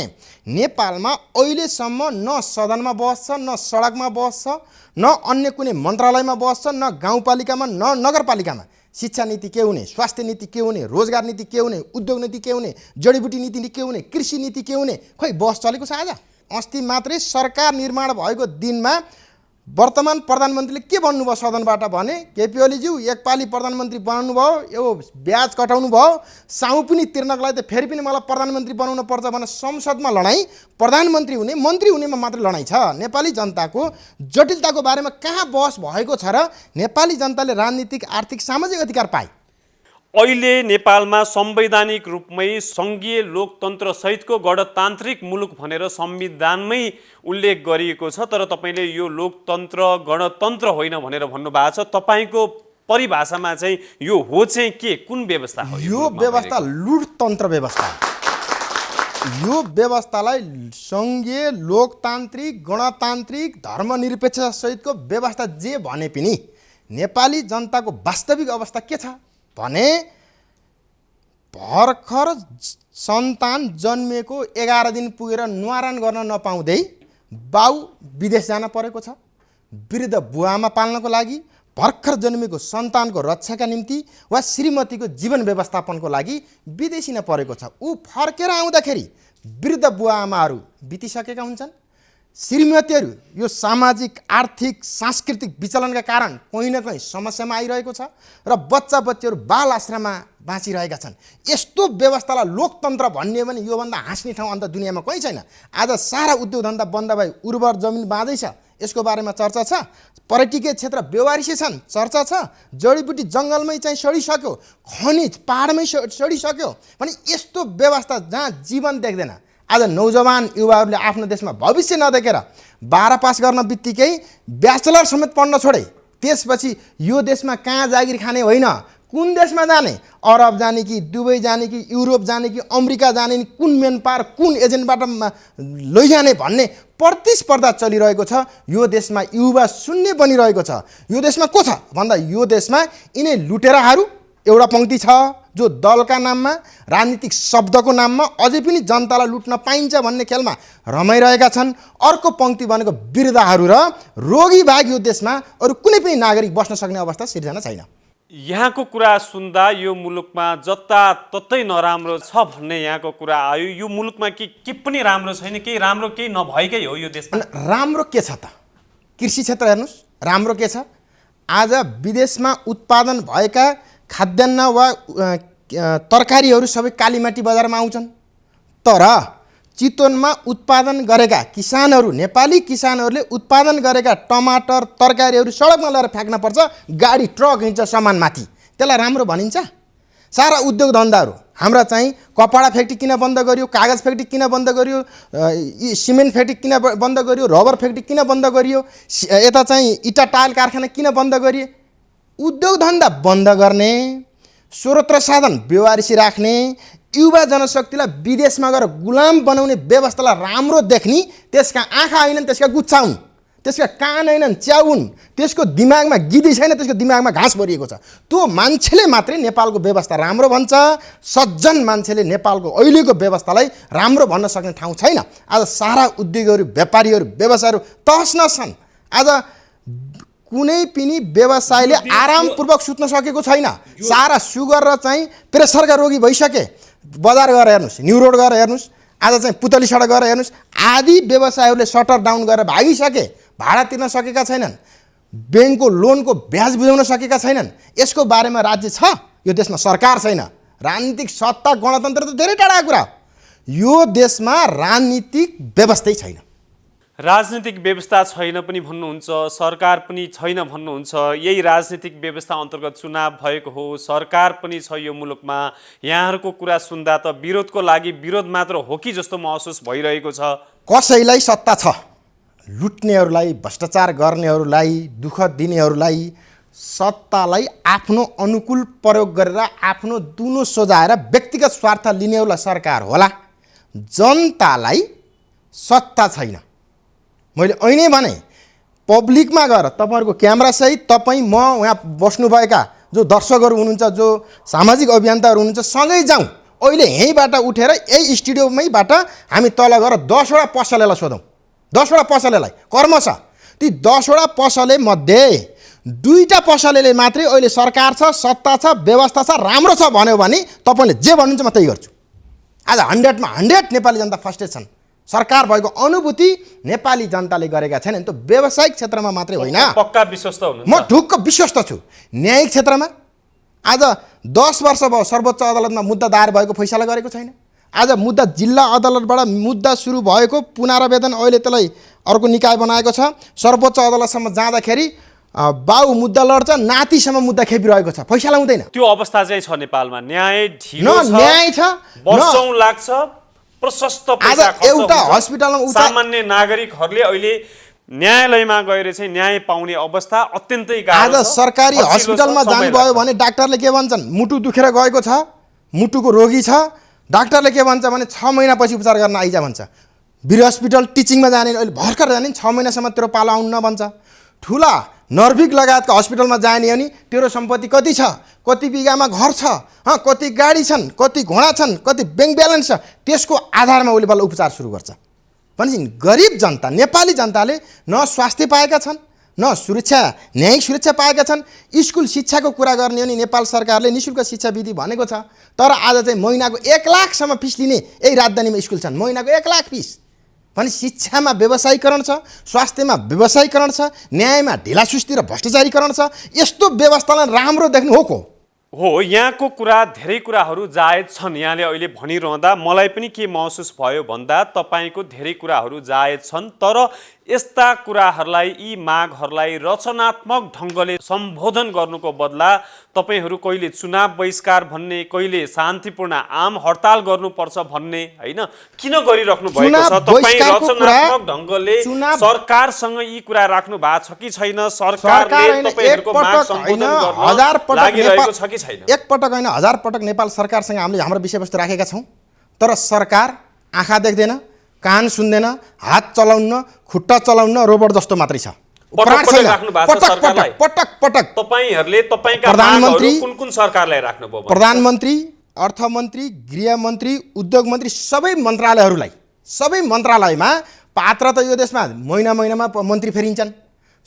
नेपालमा अहिलेसम्म न सदनमा बहस छ, न सडकमा बहस छ, न अन्य कुनै मन्त्रालयमा बहस छ, न गाउँपालिकामा, न नगरपालिकामा। शिक्षा नीति के हुने, स्वास्थ्य नीति के हुने, रोजगार नीति के हुने, उद्योग नीति के हुने, जडीबुटी नीति के हुने, कृषि नीति के हुने, खोइ बहस चलेको छ। आज अस्ति मात्रै सरकार निर्माण भएको दिनमा वर्तमान प्रधानमन्त्रीले के भन्नुभयो सदनबाट भने, केपी ओलीज्यू एकपालि प्रधानमन्त्री बनाउनु भयो, यो ब्याज कटाउनु भयो, साउ पनि तिर्नको लागि त फेरि पनि मलाई प्रधानमन्त्री बनाउनु पर्छ भनेर संसदमा लडाइँ, प्रधानमन्त्री हुने मन्त्री हुनेमा मात्रै लडाइँ छ। नेपाली जनताको जटिलताको बारेमा कहाँ बहस भएको छ र नेपाली जनताले राजनीतिक, आर्थिक, सामाजिक अधिकार पाए? अहिले नेपालमा संवैधानिक रूपमै सङ्घीय लोकतन्त्र सहितको गणतान्त्रिक मुलुक भनेर संविधानमै उल्लेख गरिएको छ, तर तपाईँले यो लोकतन्त्र गणतन्त्र होइन भनेर भन्नुभएको छ। तपाईँको परिभाषामा चाहिँ यो हो चाहिँ के, कुन व्यवस्था हो? यो व्यवस्था लुटतन्त्र व्यवस्था। यो व्यवस्थालाई सङ्घीय लोकतान्त्रिक, गणतान्त्रिक, धर्मनिरपेक्ष सहितको व्यवस्था जे भने पनि नेपाली जनताको वास्तविक अवस्था के छ भने, भर्खर सन्तान जन्मिएको 11 दिन पुगेर न्वारान गर्न नपाउँदै बाउ विदेश जान परेको छ। वृद्ध बुवामा पाल्नको लागि, भर्खर जन्मेको सन्तानको रक्षाका निम्ति वा श्रीमतीको जीवन व्यवस्थापनको लागि विदेशिन परेको छ। ऊ फर्केर आउँदाखेरि वृद्ध बुवा आमाहरू बितिसकेका हुन्छन्। श्रीमतीहरू यो सामाजिक, आर्थिक, सांस्कृतिक विचलनका कारण कहीँ न कहीँ समस्यामा आइरहेको छ र बच्चा बच्चीहरू बाल आश्रममा बाँचिरहेका छन्। यस्तो व्यवस्थालाई लोकतन्त्र भन्ने भने योभन्दा हाँस्ने ठाउँ अन्त दुनियाँमा कहीँ छैन। आज सारा उद्योग धन्दा बन्द भई उर्वर जमिन बाँझैछ, यसको बारेमा चर्चा छ। पर्यटकीय क्षेत्र बेवारिसे छन्, चर्चा छ। जडीबुटी जङ्गलमै चाहिँ सडिसक्यो, खनिज पाहाडमै सडिसक्यो भने यस्तो व्यवस्था जहाँ जीवन देख्दैन। आज नौजवान युवाहरूले आफ्नो देशमा भविष्य नदेखेर 12 पास गर्न बित्तिकै ब्याचलर समेत पढ्न छोडे। त्यसपछि यो देशमा कहाँ जागिर खाने होइन, कुन देशमा जाने, अरब जाने कि दुबई जाने कि युरोप जाने कि अमेरिका जाने कि कुन मेन पावर कुन एजेन्टबाट लैजाने भन्ने प्रतिस्पर्धा चलिरहेको छ। यो देशमा युवा शून्य बनिरहेको छ। यो देशमा को छ भन्दा यो देशमा यिनै लुटेराहरू एउटा पङ्क्ति छ जो दलका नाममा, राजनीतिक शब्दको नाममा अझै पनि जनतालाई लुट्न पाइन्छ भन्ने खेलमा रमाइरहेका छन्। अर्को पङ्क्ति भनेको वृद्धहरू र रोगी बाहेक यो देशमा अरू कुनै पनि नागरिक बस्न सक्ने अवस्था सिर्जना छैन। यहाँको कुरा सुन्दा यो मुलुकमा जताततै नराम्रो छ भन्ने यहाँको कुरा आयो। यो मुलुकमा के पनि राम्रो छैन, केही राम्रो केही नभएकै हो यो देशमा? राम्रो के छ त? कृषि क्षेत्र हेर्नुहोस्, राम्रो के छ? आज विदेशमा उत्पादन भएका खाद्यान्न वा तरकारीहरू सबै कालीमाटी बजारमा आउँछन्, तर चितवनमा उत्पादन गरेका किसानहरू, नेपाली किसानहरूले उत्पादन गरेका टमाटर, तरकारीहरू सडकमा ल्याएर फ्याँक्न पर्छ, गाडी ट्रक हिँड्छ सामानमाथि। त्यसलाई राम्रो भनिन्छ? सारा उद्योग धन्दाहरू हाम्रा चाहिँ कपडा फ्याक्ट्री किन बन्द गरियो, कागज फ्याक्ट्री किन बन्द गरियो, सिमेन्ट फ्याक्ट्री किन बन्द गरियो, रबर फ्याक्ट्री किन बन्द गरियो, यता चाहिँ इटा टायल कारखाना किन बन्द गरिए? उद्योग धन्दा बन्द गर्ने, स्रोत र साधन बेवारिसी राख्ने, युवा जनशक्तिलाई विदेशमा गएर गुलाम बनाउने व्यवस्थालाई राम्रो देख्ने, त्यसका आँखा होइनन् त्यसका गुच्छा हुन्, त्यसका कान होइनन् च्याउ हुन्, त्यसको दिमागमा गिदी छैन, त्यसको दिमागमा घाँस भरिएको छ। त्यो मान्छेले मात्रै नेपालको व्यवस्था राम्रो भन्छ। सज्जन मान्छेले नेपालको अहिलेको व्यवस्थालाई राम्रो भन्न सक्ने ठाउँ छैन। आज सारा उद्योगहरू, व्यापारीहरू, व्यवसायहरू तहस नहस छन्। आज कुनै पनि व्यवसायले आरामपूर्वक सुत्न सकेको छैन। सारा सुगर र चाहिँ प्रेसरका रोगी भइसके। बजार गएर हेर्नुहोस्, न्यु रोड गएर हेर्नुहोस्, आज चाहिँ पुतली सडक गएर हेर्नुहोस्, आदि व्यवसायहरूले सटर डाउन गरेर भागिसके, भाडा तिर्न सकेका छैनन्, ब्याङ्कको लोनको ब्याज बुझाउन सकेका छैनन्। यसको बारेमा राज्य छ? यो देशमा सरकार छैन। राजनीतिक सत्ता, गणतन्त्र त धेरै टाढाको कुरा। यो देशमा राजनीतिक व्यवस्थै छैन। राजनीतिक व्यवस्था छैन पनि भन्नुहुन्छ, सरकार पनि छैन भन्नुहुन्छ। यही राजनीतिक व्यवस्था अन्तर्गत चुनाव भएको हो, सरकार पनि छ यो मुलुकमा। यहाँहरूको कुरा सुन्दा त विरोधको लागि विरोध मात्र हो कि जस्तो महसुस भइरहेको छ। कसैलाई सत्ता छ, लुट्नेहरूलाई, भ्रष्टाचार गर्नेहरूलाई, दुःख दिनेहरूलाई सत्तालाई आफ्नो अनुकूल प्रयोग गरेर आफ्नो दुनो सोझाएर व्यक्तिगत स्वार्थ लिनेहरूलाई सरकार होला। जनतालाई सत्ता छैन। मैले ऐनै भने पब्लिकमा गएर तपाईँहरूको क्यामेरासहित तपाईँ, म, यहाँ बस्नुभएका जो दर्शकहरू हुनुहुन्छ, जो सामाजिक अभियन्ताहरू हुनुहुन्छ, सँगै जाउँ। अहिले यहीँबाट उठेर यही स्टुडियोमैबाट हामी तल गएर 10वटा पसलेलाई सोधौँ। 10वटा पसलेलाई कर्म छ। ती 10वटा पसले मध्ये 2टा पसलेले मात्रै अहिले सरकार छ, सत्ता छ, व्यवस्था छ, राम्रो छ भन्यो भने तपाईँले जे भन्नुहुन्छ म त्यही गर्छु। आज 100मा 100 नेपाली जनता फर्स्टेड छन्। सरकार भएको अनुभूति नेपाली जनताले गरेका छैनन्। त्यो व्यावसायिक क्षेत्रमा मात्रै होइन, पक्का विश्वस्त हुनुहुन्छ? म ढुक्क विश्वस्त छु। न्यायिक क्षेत्रमा आज 10 वर्ष भयो सर्वोच्च अदालतमा मुद्दा दायर भएको फैसला गरेको छैन। आज मुद्दा जिल्ला अदालतबाट मुद्दा सुरु भएको पुनरावेदन अहिले त्यसलाई अर्को निकाय बनाएको छ। सर्वोच्च अदालतसम्म जाँदाखेरि बाउ मुद्दा लड्छ, नातिसम्म मुद्दा खेपिरहेको छ, फैसला हुँदैन। त्यो अवस्था चाहिँ छ नेपालमा। न्याय ढिलो छ, न्याय छ, वर्षौं लाग्छ, प्रशस्त पैसा खर्च हुन्छ। एउटा हस्पिटलमा सामान्य नागरिकहरूले अहिले न्यायालयमा गएर चाहिँ न्याय पाउने अवस्था अत्यन्तै गाह्रो छ। आज सरकारी हस्पिटलमा जानुभयो भने डाक्टरले के भन्छन्? मुटु दुखेर गएको छ, मुटुको रोगी छ, डाक्टरले के भन्छ भने 6 महिनापछि उपचार गर्न आइजा भन्छ। वीर हस्पिटल टिचिङमा जाने अहिले भर्खर जाने 6 महिनासम्म तेरो पालो आउनु न भन्छ। ठुला नर्भिक लगायतका हस्पिटलमा जाने अनि तेरो सम्पत्ति कति छ, कति बिगामा घर छ, कति गाडी छन्, कति घोडा छन्, कति ब्याङ्क ब्यालेन्स छ, त्यसको आधारमा उसले बल्ल उपचार सुरु गर्छ। भनेपछि गरिब जनता, नेपाली जनताले न स्वास्थ्य पाएका छन्, न सुरक्षा, न्यायिक सुरक्षा पाएका छन्। स्कुल शिक्षाको कुरा गर्ने हो नि नेपाल सरकारले निःशुल्क शिक्षा विधि भनेको छ, तर आज चाहिँ महिनाको 1 लाखसम्म फिस लिने यही राजधानीमा स्कुल छन्। महिनाको 1 लाख फिस भने शिक्षामा व्यवसायीकरण छ, स्वास्थ्यमा व्यवसायीकरण छ, न्यायमा ढिलासुस्ती र भ्रष्टाचारीकरण छ। यस्तो व्यवस्थालाई राम्रो देख्नु हो को हो। यहाँको कुरा धेरै कुराहरू जायज छन्। यहाँले अहिले भनिरहँदा मलाई पनि के महसुस भयो भन्दा तपाईँको धेरै कुराहरू जायज छन्, तर यस्ता कुराहरूलाई, यी मागहरूलाई रचनात्मक ढङ्गले सम्बोधन गर्नुको बदला तपाईँहरू कहिले चुनाव बहिष्कार भन्ने, कहिले शान्तिपूर्ण आम हडताल गर्नुपर्छ भन्ने होइन, किन गरिराख्नु भएको छ? तपाईँ रचनात्मक ढङ्गले सरकारसँग यी कुरा राख्नु भएको छ कि छैन? सरकारले तपाईँहरूको माग सम्बोधन गर्न लागिरहेको छ कि छैन? एकपटक होइन, 1000 पटक नेपाल सरकारसँग हामीले हाम्रो विषयवस्तु राखेका छौँ, तर सरकार आँखा देख्दैन, कान सुन्दैन, हात चलाउन्न, खुट्टा चलाउन्न, रोबोट जस्तो मात्रै छ। पटक पटक तपाईहरुले तपाईका प्रधानमन्त्री कुन सरकारलाई राख्नुभयो? प्रधानमन्त्री, अर्थमन्त्री, गृहमन्त्री, उद्योग मन्त्री, सबै मन्त्रालयमा पात्र त यो देशमा महिनामा मन्त्री फेरिन्छन्,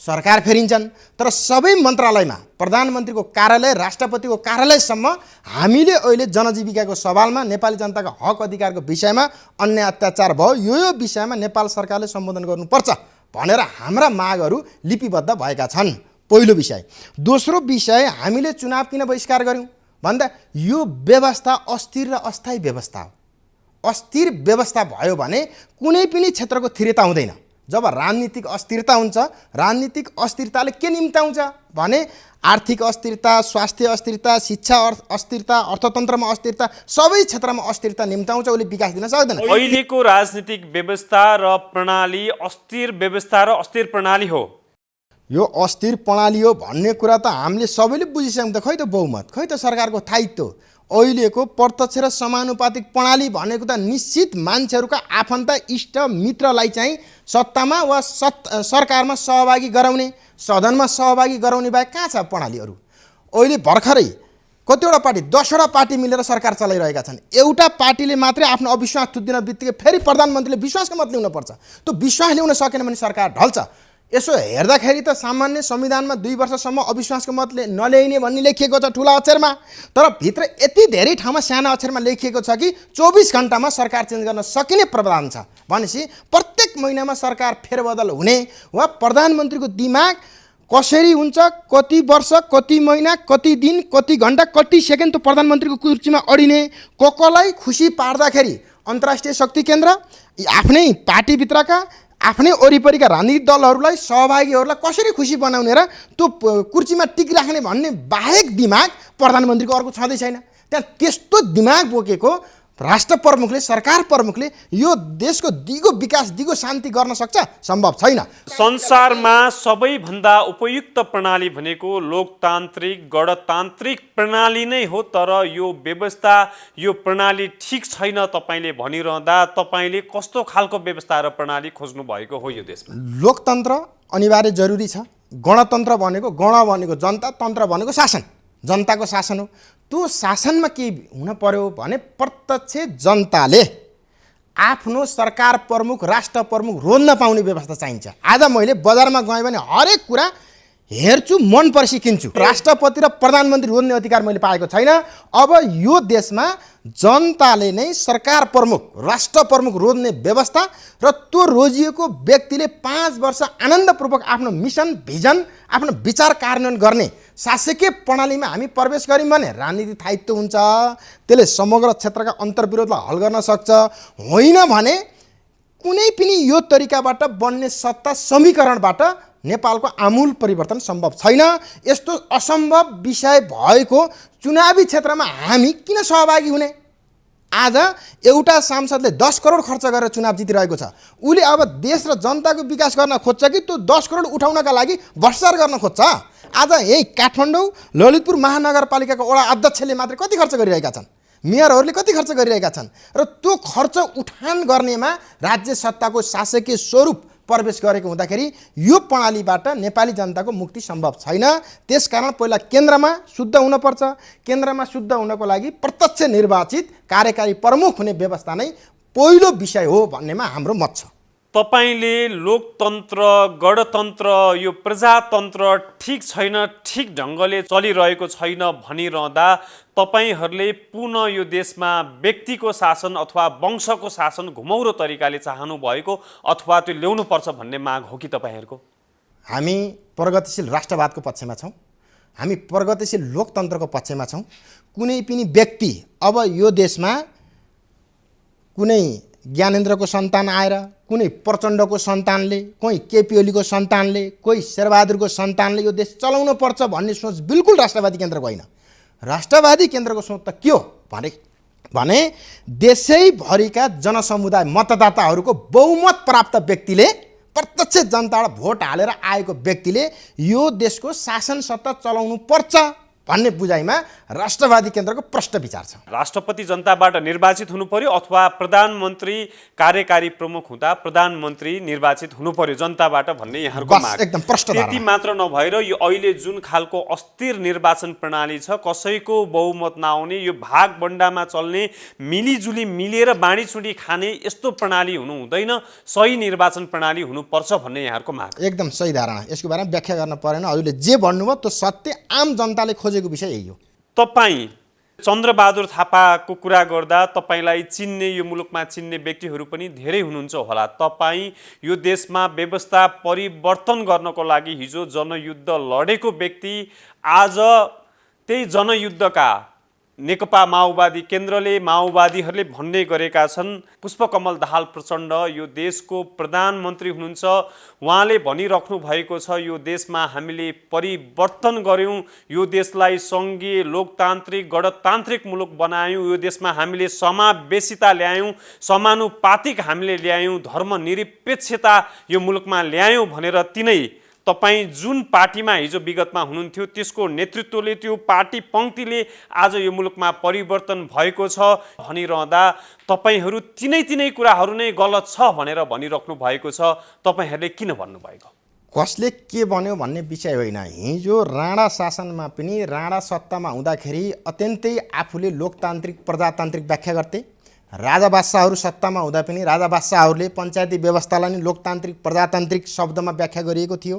सरकार फेरिन्छन्, तर सबै मन्त्रालयमा प्रधानमन्त्रीको कार्यालय, राष्ट्रपतिको कार्यालयसम्म हामीले अहिले जनजीविकाको सवालमा, नेपाली जनताको हक अधिकारको विषयमा अन्याय अत्याचार भयो, यो विषयमा नेपाल सरकारले सम्बोधन गर्नुपर्छ भनेर हाम्रा मागहरू लिपिबद्ध भएका छन्। पहिलो विषय। दोस्रो विषय, हामीले चुनाव किन बहिष्कार गर्यौँ भन्दा यो व्यवस्था अस्थिर र अस्थायी व्यवस्था हो। अस्थिर व्यवस्था भयो भने कुनै पनि क्षेत्रको स्थिरता हुँदैन। जब राजनीतिक अस्थिरता हुन्छ, राजनीतिक अस्थिरताले के निम्ताउँछ भने आर्थिक अस्थिरता, स्वास्थ्य अस्थिरता, शिक्षा अस्थिरता, अर्थतन्त्रमा अस्थिरता, सबै क्षेत्रमा अस्थिरता निम्ताउँछ, उसले विकास दिन सक्दैन। अहिलेको राजनीतिक व्यवस्था र प्रणाली अस्थिर व्यवस्था र अस्थिर प्रणाली हो। यो अस्थिर प्रणाली हो भन्ने कुरा त हामीले सबैले बुझिसक्यौँ त। खै त बहुमत, खै त सरकारको स्थायित्व। अहिलेको प्रत्यक्ष र समानुपातिक प्रणाली भनेको त निश्चित मान्छेहरूका आफन्त, इष्ट, मित्रलाई चाहिँ सत्तामा वा सरकारमा सहभागी गराउने, सदनमा सहभागी गराउने बाहेक कहाँ छ प्रणालीहरू? अहिले भर्खरै कतिवटा पार्टी, 10वटा पार्टी मिलेर सरकार चलाइरहेका छन्। एउटा पार्टीले मात्रै आफ्नो अविश्वास थुत्दिन बित्तिकै फेरि प्रधानमन्त्रीले विश्वासको मत ल्याउन पर्छ। त्यो विश्वास ल्याउन सकेन भने सरकार ढल्छ। यसो हेर्दाखेरि त सामान्य संविधानमा 2 वर्षसम्म अविश्वासको मत नल्याइने भन्ने लेखिएको छ ठुला अक्षरमा, तर भित्र यति धेरै ठाउँमा साना अक्षरमा लेखिएको छ कि 24 घण्टामा सरकार चेन्ज गर्न सकिने प्रावधान छ। भनेपछि प्रत्येक महिनामा सरकार फेरबदल हुने वा प्रधानमन्त्रीको दिमाग कसरी हुन्छ, कति वर्ष, कति महिना, कति दिन, कति घण्टा, कति सेकेन्ड त्यो प्रधानमन्त्रीको कुर्सीमा अडिने, कसलाई खुसी पार्दाखेरि अन्तर्राष्ट्रिय शक्ति केन्द्र, आफ्नै पार्टीभित्रका, आफ्नै वरिपरिका राजनीतिक दलहरूलाई, सहभागीहरूलाई कसरी खुसी बनाउने र त्यो कुर्सीमा टिकिराख्ने भन्ने बाहेक दिमाग प्रधानमन्त्रीको अर्को छँदै छैन। त्यहाँ त्यस्तो दिमाग बोकेको राष्ट्र प्रमुखले, सरकार प्रमुखले यो देशको दिगो विकास, दिगो शान्ति गर्न सक्छ? सम्भव छैन। संसारमा सबैभन्दा उपयुक्त प्रणाली भनेको लोकतान्त्रिक, गणतान्त्रिक प्रणाली नै हो, तर यो व्यवस्था, यो प्रणाली ठिक छैन तपाईँले भनिरहँदा तपाईँले कस्तो खालको व्यवस्था र प्रणाली खोज्नु भएको हो यो देशमा? लोकतन्त्र अनिवार्य जरुरी छ। गणतन्त्र भनेको, गण भनेको जनता, तन्त्र भनेको शासन। जनताको शासन हो। त्यो शासनमा के हुन पर्यो भने प्रत्यक्ष जनताले आफ्नो सरकार प्रमुख राष्ट्र प्रमुख रोज्न पाउने व्यवस्था चाहिन्छ। आज मैले बजारमा गएँ भने हरेक कुरा हेर्छु, मन पर्सी किन्छु। राष्ट्रपति र प्रधानमन्त्री रोज्ने अधिकार मैले पाएको छैन। अब यो देशमा जनताले नै सरकार प्रमुख राष्ट्र प्रमुख रोज्ने व्यवस्था र त्यो रोजिएको व्यक्तिले 5 वर्ष आनन्दपूर्वक आफ्नो मिसन भिजन आफ्नो विचार कार्यान्वयन गर्ने शासकीय प्रणालीमा हामी प्रवेश गऱ्यौँ भने राजनीति स्थायित्व हुन्छ। त्यसले समग्र क्षेत्रका अन्तर्विरोधलाई हल गर्न सक्छ। होइन भने कुनै पनि यो तरिकाबाट बन्ने सत्ता समीकरणबाट नेपालको आमूल परिवर्तन सम्भव छैन। यस्तो असम्भव विषय भएको चुनावी क्षेत्रमा हामी किन सहभागी हुने? आज एउटा सांसदले 10 करोड खर्च गरेर चुनाव जितिरहेको छ। उसले अब देश र जनताको विकास गर्न खोज्छ कि त्यो 10 करोड उठाउनका लागि भ्रष्टाचार गर्न खोज्छ? आज यही काठमाडौँ ललितपुर महानगरपालिकाको वडा अध्यक्षले मात्रै कति खर्च गरिरहेका छन्, मेयरहरूले कति खर्च गरिरहेका छन् र त्यो खर्च उठान गर्नेमा राज्य सत्ताको शासकीय स्वरूप प्रवेश गरेको हुँदाखेरि यो प्रणालीबाट नेपाली जनताको मुक्ति सम्भव छैन। त्यसकारण पहिला केन्द्रमा शुद्ध हुनुपर्छ। केन्द्रमा शुद्ध हुनको लागि प्रत्यक्ष निर्वाचित कार्यकारी प्रमुख हुने व्यवस्था नै पहिलो विषय हो भन्नेमा हाम्रो मत छ। तपाईले लोकतन्त्र गणतन्त्र यो प्रजातन्त्र ठिक छैन, ठिक ढङ्गले चलिरहेको छैन भनिरहँदा तपाईहरूले पुनः यो देशमा व्यक्तिको शासन अथवा वंशको शासन घुमौरो तरिकाले चाहनु भएको अथवा त्यो ल्याउनुपर्छ भन्ने माग हो कि तपाईँहरूको? हामी प्रगतिशील राष्ट्रवादको पक्षमा छौँ। हामी प्रगतिशील लोकतन्त्रको पक्षमा छौँ। कुनै पनि व्यक्ति अब यो देशमा कुनै ज्ञानेन्द्रको सन्तान आएर, कुनै प्रचण्डको सन्तानले, कोही केपी ओलीको सन्तानले, कोही शेरबहादुरको सन्तानले यो देश चलाउनु पर्छ भन्ने सोच बिल्कुल राष्ट्रवादी केन्द्रको होइन। राष्ट्रवादी केन्द्रको सोच त के हो भने देशैभरिका जनसमुदाय मतदाताहरूको बहुमत प्राप्त व्यक्तिले, प्रत्यक्ष जनताबाट भोट हालेर आएको व्यक्तिले यो देशको शासन सत्ता चलाउनु पर्छ भन्ने बुझाइमा राष्ट्रवादी केन्द्रको प्रष्ट विचार छ। राष्ट्रपति जनताबाट निर्वाचित हुनु पर्यो अथवा प्रधानमन्त्री कार्यकारी प्रमुख हुँदा प्रधानमन्त्री निर्वाचित हुनु पर्यो जनताबाट भन्ने यहाँहरूको माग। एकदम प्रष्ट धारणा। त्यति मात्र नभएर यो अहिले जुन खालको अस्थिर निर्वाचन प्रणाली छ, कसैको बहुमत नआउने, यो भागबण्डामा चल्ने, मिलिजुली मिलेर बाँडीचुँडी खाने यस्तो प्रणाली हुनु हुँदैन, सही निर्वाचन प्रणाली हुनुपर्छ भन्ने यहाँहरूको माग। एकदम सही धारणा। यसको बारेमा व्याख्या गर्न परेन। हजुरले जे भन्नुभयो त्यो सत्य आम जनताले खोजेको विषय यही हो। तपाईँ चन्द्रबहादुर थापाको कुरा गर्दा तपाईलाई चिन्ने, यो मुलुकमा चिन्ने व्यक्तिहरू पनि धेरै हुनुहुन्छ होला। तपाईँ यो देशमा व्यवस्था परिवर्तन गर्नको लागि हिजो जनयुद्ध लडेको व्यक्ति, आज त्यही जनयुद्धका नेकपा माओवादी केन्द्रले, माओवादीहरूले भन्ने गरेका छन् पुष्पकमल दाहाल प्रचण्ड यो देशको प्रधानमन्त्री हुनुहुन्छ। उहाँले भनिराख्नु भएको छ यो देशमा हामीले परिवर्तन गर्यौँ, यो देशलाई सङ्घीय लोकतान्त्रिक गणतान्त्रिक मुलुक बनायौँ, यो देशमा हामीले समावेशिता ल्यायौँ, समानुपातिक हामीले ल्यायौँ, धर्मनिरपेक्षता यो मुलुकमा ल्यायौँ भनेर तिनै तपाईँ जुन पार्टीमा हिजो विगतमा हुनुहुन्थ्यो त्यसको नेतृत्वले, त्यो पार्टी पङ्क्तिले आज यो मुलुकमा परिवर्तन भएको छ भनिरहँदा तपाईँहरू तिनै कुराहरू नै गलत छ भनेर भनिराख्नु भएको छ। तपाईँहरूले किन भन्नुभएको? कसले के भन्यो भन्ने विषय होइन। हिजो राणा शासनमा पनि राणा सत्तामा हुँदाखेरि अत्यन्तै आफूले लोकतान्त्रिक प्रजातान्त्रिक व्याख्या गर्थे। राजा बादशाहहरू सत्तामा हुँदा पनि राजा बादशाहहरूले पञ्चायती व्यवस्थालाई नै लोकतान्त्रिक प्रजातान्त्रिक शब्दमा व्याख्या गरिएको थियो।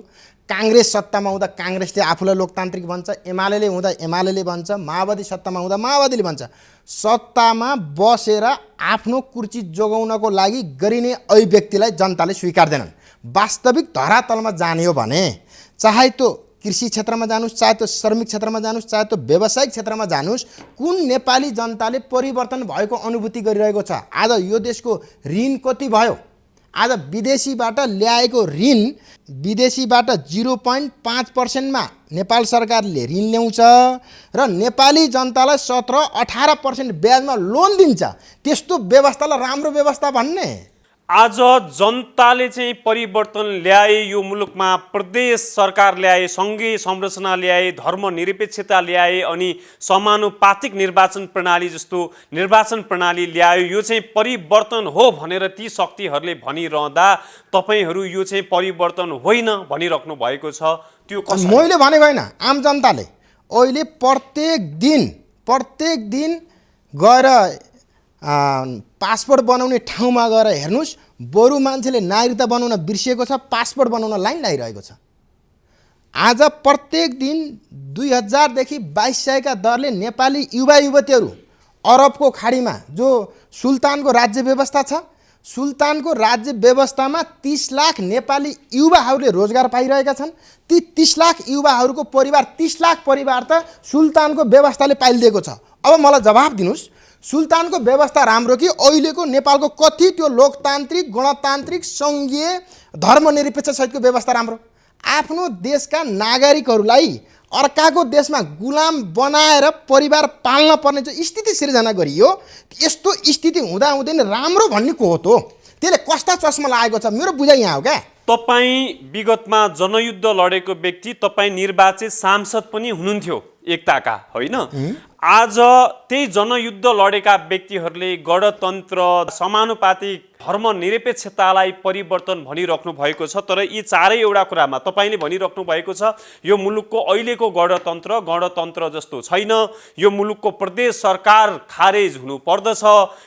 काङ्ग्रेस सत्तामा हुँदा काङ्ग्रेसले आफूलाई लोकतान्त्रिक भन्छ, एमाले हुँदा एमाले भन्छ, माओवादी सत्तामा हुँदा माओवादीले भन्छ। सत्तामा बसेर आफ्नो कुर्सी जोगाउनको लागि गरिने अभिव्यक्तिलाई जनताले स्वीकार्दैनन्। वास्तविक धरातलमा जाने हो भने चाहे त्यो कृषि क्षेत्रमा जानुस्, चाहे त्यो श्रमिक क्षेत्रमा जानुस्, चाहे त्यो व्यावसायिक क्षेत्रमा जानुस्, कुन नेपाली जनताले परिवर्तन भएको अनुभूति गरिरहेको छ? आज यो देशको ऋण कति भयो? आज विदेशीबाट ल्याएको ऋण, विदेशीबाट 0.5%मा नेपाल सरकारले ऋण ल्याउँछ र नेपाली जनतालाई 17-18% ब्याजमा लोन दिन्छ। त्यस्तो व्यवस्थालाई राम्रो व्यवस्था भन्ने? आज जनताले चाहिँ परिवर्तन ल्याए, यो मुलुकमा प्रदेश सरकार ल्याए, सङ्घीय संरचना ल्याए, धर्मनिरपेक्षता ल्याए, अनि समानुपातिक निर्वाचन प्रणाली जस्तो निर्वाचन प्रणाली ल्यायो। यो चाहिँ परिवर्तन हो भनेर ती शक्तिहरूले भनिरहँदा तपाईँहरू यो चाहिँ परिवर्तन होइन भनिराख्नु भएको छ। त्यो मैले भनेको होइन, आम जनताले। अहिले प्रत्येक दिन गएर पासपोर्ट बनाउने ठाउँमा गएर हेर्नुहोस्, बरु मान्छेले नागरिकता बनाउन बिर्सिएको छ, पासपोर्ट बनाउन लाइन लागिरहेको छ। आज प्रत्येक दिन 2000 देखि 2200 का दरले नेपाली युवा युवतीहरू अरबको खाडीमा जो सुल्तानको राज्य व्यवस्था छ, सुल्तानको राज्य व्यवस्थामा 30 लाख नेपाली युवाहरूले रोजगार पाइरहेका छन्। ती 30 लाख युवाहरूको परिवार 30 लाख परिवार त सुल्तानको व्यवस्थाले पालिदिएको छ। अब मलाई जवाफ दिनुहोस्, सुल्तानको व्यवस्था राम्रो कि अहिलेको नेपालको कति त्यो लोकतान्त्रिक गणतान्त्रिक सङ्घीय धर्मनिरपेक्ष सहितको व्यवस्था राम्रो? आफ्नो देशका नागरिकहरूलाई अर्काको देशमा गुलाम बनाएर परिवार पाल्न पर्ने जो स्थिति सिर्जना गरियो, यस्तो स्थिति हुँदा हुँदैन राम्रो भन्ने को हो त? त्यसले कस्ता चस्मा लागेको छ? मेरो बुझाइ यहाँ हो क्या। तपाईँ विगतमा जनयुद्ध लडेको व्यक्ति, तपाईँ निर्वाचित सांसद पनि हुनुहुन्थ्यो एकताका, होइन? आज त्यही जनयुद्ध लडेका व्यक्तिहरूले गणतन्त्र, समानुपातिक धर्मनिरपेक्षतालाई परिवर्तन भनिराख्नु भएको छ। तर यी चारैवटा कुरामा तपाईँले भनिराख्नु भएको छ यो मुलुकको अहिलेको गणतन्त्र जस्तो छैन, यो मुलुकको प्रदेश सरकार खारेज हुनु पर्दछ,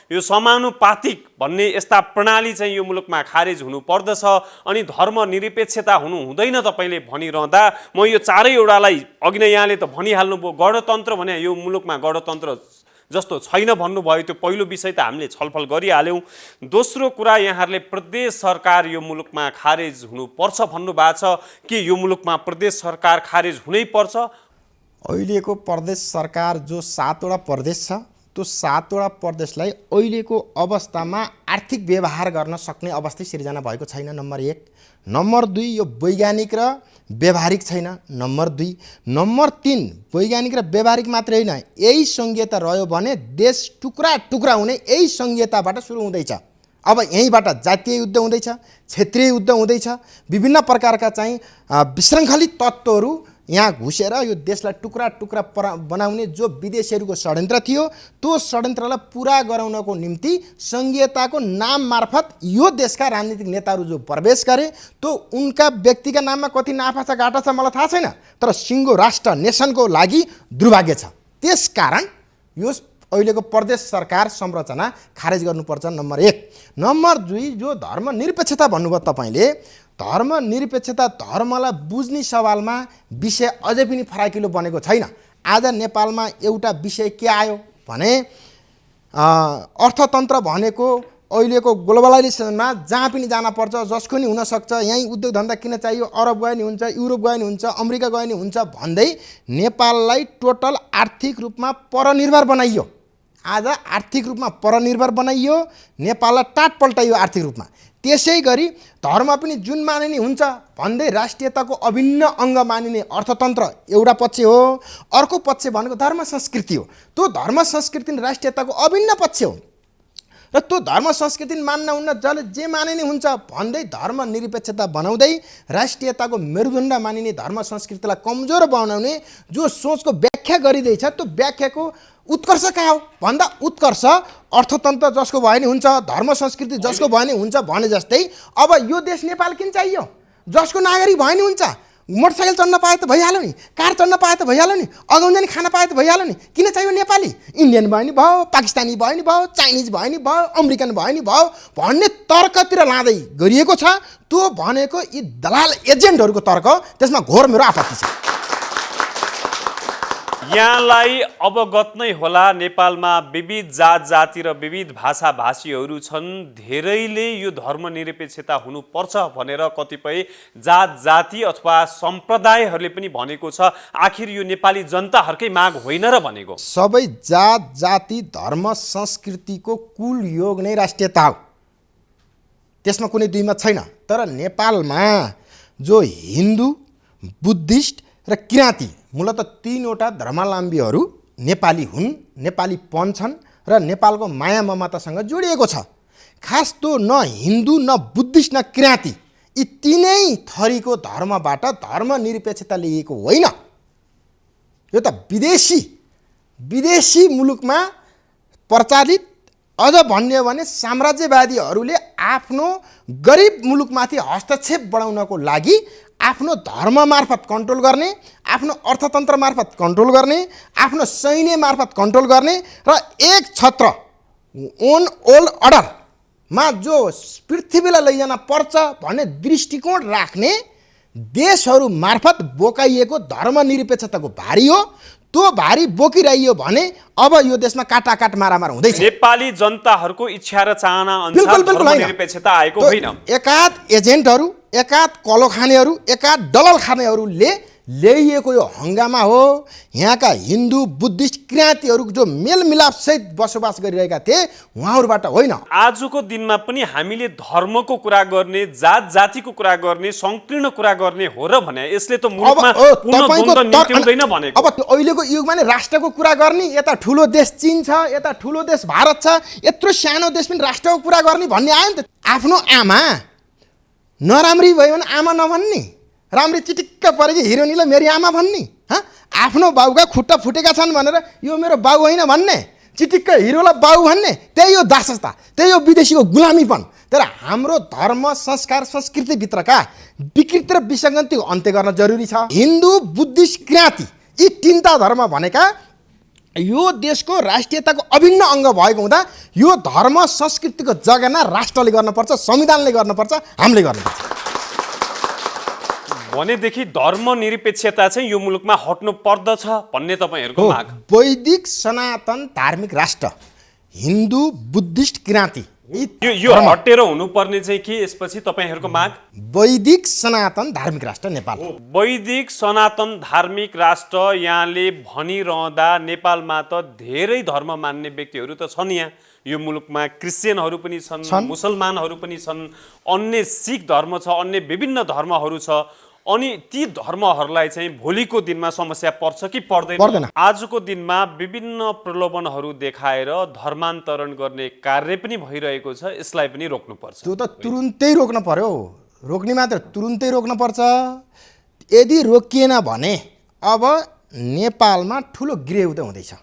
यो समानुपातिक भन्ने यस्ता प्रणाली चाहिँ यो मुलुकमा खारेज हुनु पर्दछ, अनि धर्मनिरपेक्षता हुनु हुँदैन तपाईँले भनिरहँदा म यो चारैवटालाई अघि नै यहाँले त भनिहाल्नुभयो, गणतन्त्र भने यो मुलुकमा गणतन्त्र जस्तो छैन भन्नुभयो। त्यो पहिलो विषय त हामीले छलफल गरिहाल्यौँ। दोस्रो कुरा, यहाँहरूले प्रदेश सरकार यो मुलुकमा खारेज हुनुपर्छ भन्नुभएको छ कि यो मुलुकमा प्रदेश सरकार खारेज हुनै पर्छ? अहिलेको प्रदेश सरकार जो 7 वटा प्रदेश छ, त्यो 7 वटा प्रदेशलाई अहिलेको अवस्थामा आर्थिक व्यवहार गर्न सक्ने अवस्था सिर्जना भएको छैन, नम्बर 1। नम्बर 2, यो वैज्ञानिक र व्यवहारिक छैन, नम्बर 2। नम्बर 3, वैज्ञानिक र व्यवहारिक मात्रै होइन, यही सङ्घीयता रह्यो भने देश टुक्रा टुक्रा हुने यही सङ्घीयताबाट सुरु हुँदैछ। अब यहीँबाट जातीय युद्ध हुँदैछ, क्षेत्रीय युद्ध हुँदैछ, विभिन्न प्रकारका चाहिँ विशृङ्खलित तत्त्वहरू यहाँ घुसेर यो देशलाई टुक्रा टुक्रा बनाउने जो विदेशीहरूको षड्यन्त्र थियो, त्यो षड्यन्त्रलाई पुरा गराउनको निम्ति सङ्घीयताको नाम मार्फत यो देशका राजनीतिक नेताहरू जो प्रवेश गरे, त्यो उनका व्यक्तिका नाममा कति नाफा छ घाटा छ मलाई थाहा छैन, तर सिङ्गो राष्ट्र नेसनको लागि दुर्भाग्य छ। त्यसकारण यो अहिलेको प्रदेश सरकार संरचना खारेज गर्नुपर्छ, नम्बर 1। नम्बर 2, जो धर्मनिरपेक्षता भन्नुभयो तपाईँले, धर्मनिरपेक्षता धर्मलाई बुझ्ने सवालमा विषय अझै पनि फराकिलो बनेको छैन। आज नेपालमा एउटा विषय के आयो भने अर्थतन्त्र भनेको अहिलेको ग्लोबलाइजेसनमा जहाँ पनि जान पर्छ, जसको नि हुनसक्छ, यहीँ उद्योग धन्दा किन चाहियो, अरब गए नि हुन्छ, युरोप गए नि हुन्छ, अमेरिका गए नि हुन्छ भन्दै नेपाललाई टोटल आर्थिक रूपमा परनिर्भर बनाइयो। आज आर्थिक रूपमा परनिर्भर बनाइयो, नेपाललाई टाट पल्टाइयो आर्थिक रूपमा। त्यसै गरी धर्म पनि जुन मानिने हुन्छ भन्दै राष्ट्रियताको अभिन्न अङ्ग मानिने अर्थतन्त्र एउटा पक्ष हो, अर्को पक्ष भनेको धर्म संस्कृति हो। त्यो धर्म संस्कृति राष्ट्रियताको अभिन्न पक्ष हो र त्यो धर्म संस्कृति मान्न हुन्न, जसले जे मानिने हुन्छ भन्दै धर्मनिरपेक्षता बनाउँदै राष्ट्रियताको मेरुदण्ड मानिने धर्म संस्कृतिलाई कमजोर बनाउने जो सोचको व्याख्या गरिँदैछ, त्यो व्याख्याको उत्कर्ष कहाँ हो भन्दा उत्कर्ष अर्थतन्त्र जसको भयो नि हुन्छ, धर्म संस्कृति जसको भयो नि हुन्छ भने जस्तै अब यो देश नेपाल किन चाहियो? जसको नागरिक भयो नि हुन्छ, मोटरसाइकल चढ्न पाए त भइहाल्यो नि, कार चढ्न पाए त भइहाल्यो नि, अगाउँदैन खान पाए त भइहाल्यो नि, किन चाहियो नेपाली? इन्डियन भयो नि भयो, पाकिस्तानी भयो नि भयो, चाइनिज भयो नि भयो, अमेरिकन भयो नि भयो भन्ने तर्कतिर लाँदै गरिएको छ। त्यो भनेको यी दलाल एजेन्टहरूको तर्क, त्यसमा घोर मेरो आपत्ति छ। यहाँलाई अवगत नै होला, नेपालमा विविध जात जाति र विविध भाषा भाषीहरू छन्। धेरैले यो धर्मनिरपेक्षता हुनुपर्छ भनेर कतिपय जात जाति अथवा सम्प्रदायहरूले पनि भनेको छ। आखिर यो नेपाली जनताहरूकै माग होइन र भनेको? सबै जात जाति धर्म संस्कृतिको कुल योग नै राष्ट्रियता हो, त्यसमा कुनै दुई मत छैन। तर नेपालमा जो हिन्दू, बुद्धिस्ट र किराँती मूलतः 3वटा धर्मावलम्बीहरू नेपाली हुन्, नेपालीपन छन् र नेपालको माया ममतासँग जोडिएको छ। खास त्यो न हिन्दू न बुद्धिस्ट न किराँती, यी तीनै थरीको धर्मबाट धर्मनिरपेक्षता लिएको होइन। यो त विदेशी मुलुकमा प्रचारित, अझ भन्ने हो भने साम्राज्यवादीहरूले आफ्नो गरिब मुलुकमाथि हस्तक्षेप बढाउनको लागि आफ्नो धर्म मार्फत कन्ट्रोल गर्ने, आफ्नो अर्थतन्त्र मार्फत कन्ट्रोल गर्ने, आफ्नो सैन्य मार्फत कन्ट्रोल गर्ने र एक छत्र ओन ओल अर्डरमा जो पृथ्वीलाई लैजान पर्छ भन्ने दृष्टिकोण राख्ने देशहरू मार्फत बोकाइएको धर्मनिरपेक्षताको भारी हो। त्यो भारी बोकिरहियो भने अब यो देशमा काटाकाट मारामार हुँदैछ। नेपाली जनताहरूको इच्छा र चाहना अनुसार धर्मनिरपेक्षता आएको होइन। एकाध एजेन्टहरू, एकाध कलो खानेहरू, एकाध दलाल खानेहरूले ल्याइएको यो हङ्गामा हो। यहाँका हिन्दू बुद्धिस्ट क्रान्तिहरू जो मेलमिलापसहित बसोबास गरिरहेका थिए उहाँहरूबाट होइन। आजको दिनमा पनि हामीले धर्मको कुरा गर्ने, जात जातिको कुरा गर्ने, संकीर्ण कुरा गर्ने हो र भने यसले त मुलुकमा पूर्ण द्वन्द्व निम्त्याउँदैन भनेको। अब अहिलेको युगमा नि राष्ट्रको कुरा गर्ने, यता ठुलो देश चीन छ, यता ठुलो देश भारत छ, यत्रो सानो देश पनि राष्ट्रको कुरा गर्ने भन्ने आयो नि त। आफ्नो आमा नराम्री भयो भने आमा नभन्ने, राम्री चिटिक्क परेकी हिरोनीलाई मेरी आमा भन्ने, आफ्नो बाउका खुट्टा फुटेका छन् भनेर यो मेरो बाउ होइन भन्ने, चिटिक्क हिरोलाई बाउ भन्ने, त्यही हो दासता, त्यही हो विदेशीको गुलामीपन। तर हाम्रो धर्म संस्कार संस्कृतिभित्रका विकृति र विसङ्गतिको अन्त्य गर्न जरुरी छ। हिन्दू बुद्धिस्ट क्रान्ति यी तीनटा धर्म भनेका यो देशको राष्ट्रियताको अभिन्न अङ्ग भएको हुँदा यो धर्म संस्कृतिको जगेर्ना राष्ट्रले गर्नुपर्छ, संविधानले गर्नुपर्छ, हामीले गर्नुपर्छ। भनेदेखि धर्मनिरपेक्षता चाहिँ यो मुलुकमा हट्नु पर्दछ भन्ने तपाईँहरूको माग। वैदिक सनातन धार्मिक राष्ट्र हिन्दू बुद्धिस्ट क्रान्ति यो हटेर हुनुपर्ने चाहिँ के यसपछि तपाईँहरूको माग? वैदिक सनातन धार्मिक राष्ट्र नेपाल। वैदिक सनातन धार्मिक राष्ट्र यहाँले भनिरहँदा नेपालमा त धेरै धर्म मान्ने व्यक्तिहरू त छन्। यहाँ यो मुलुकमा क्रिस्चियनहरू पनि छन्, मुसलमानहरू पनि छन्, अन्य सिख धर्म छ, अन्य विभिन्न धर्महरू छ। अनि ती धर्महरूलाई चाहिँ भोलिको दिनमा समस्या पर्छ कि पर्दैन? आजको दिनमा विभिन्न प्रलोभनहरू देखाएर धर्मान्तरण गर्ने कार्य पनि भइरहेको छ, यसलाई पनि रोक्नुपर्छ। त्यो त तुरुन्तै रोक्न पर्यो, रोक्ने मात्र तुरुन्तै रोक्न पर्छ। यदि रोकिएन भने अब नेपालमा ठुलो गृहयुद्ध हुँदैछ।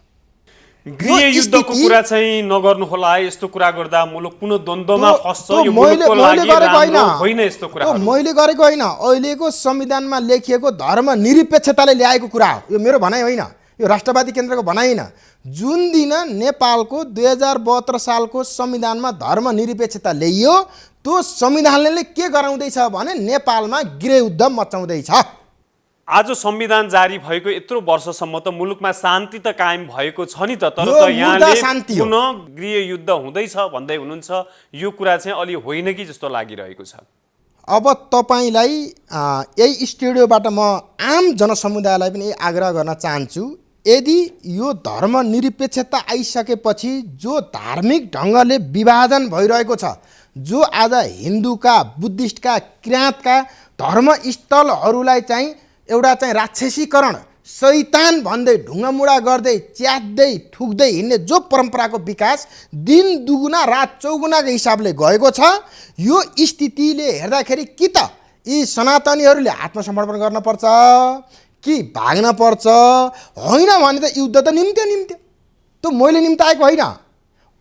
गृहयुद्धको कुरा चाहिँ नगर्नु होला। यस्तो कुरा गर्दा मुलुक पुनः द्वन्द्वमा फस्छ। यो मुलुकको लागि राम्रो होइन यस्तो कुरा। मैले गरेको होइन, अहिलेको संविधानमा लेखिएको धर्मनिरपेक्षताले ल्याएको कुरा हो। यो मेरो भनाइ होइन, यो राष्ट्रवादी केन्द्रको भनाइ होइन। जुन दिन नेपालको 2072 सालको संविधानमा धर्मनिरपेक्षता ल्याइयो त्यो संविधानले के गराउँदैछ भने नेपालमा गृहयुद्ध मचाउँदैछ। आज संविधान जारी भएको यत्रो वर्षसम्म त मुलुकमा शान्ति त कायम भएको छ नि त। तर त यहाँले पुनः गृहयुद्ध हुँदैछ भन्दै हुनुहुन्छ। यो कुरा चाहिँ अलि होइन कि जस्तो लागिरहेको छ। अब तपाईँलाई यही स्टुडियोबाट म आम जनसमुदायलाई पनि आग्रह गर्न चाहन्छु, यदि यो धर्मनिरपेक्षता आइसकेपछि जो धार्मिक ढङ्गले विभाजन भइरहेको छ, जो आज हिन्दूका बुद्धिस्टका किराँतका धर्मस्थलहरूलाई चाहिँ एउटा चाहिँ राक्षसीकरण शैतान भन्दै ढुङ्गामुढा गर्दै च्यात्दै थुक्दै हिँड्ने जो परम्पराको विकास दिन दुगुना रात चौगुनाको हिसाबले गएको छ, यो स्थितिले हेर्दाखेरि कि त यी सनातनीहरूले आत्मसमर्पण गर्नुपर्छ कि भाग्न पर्छ। होइन भने त युद्ध त निम्त्यो। त्यो मैले निम्ताएको होइन,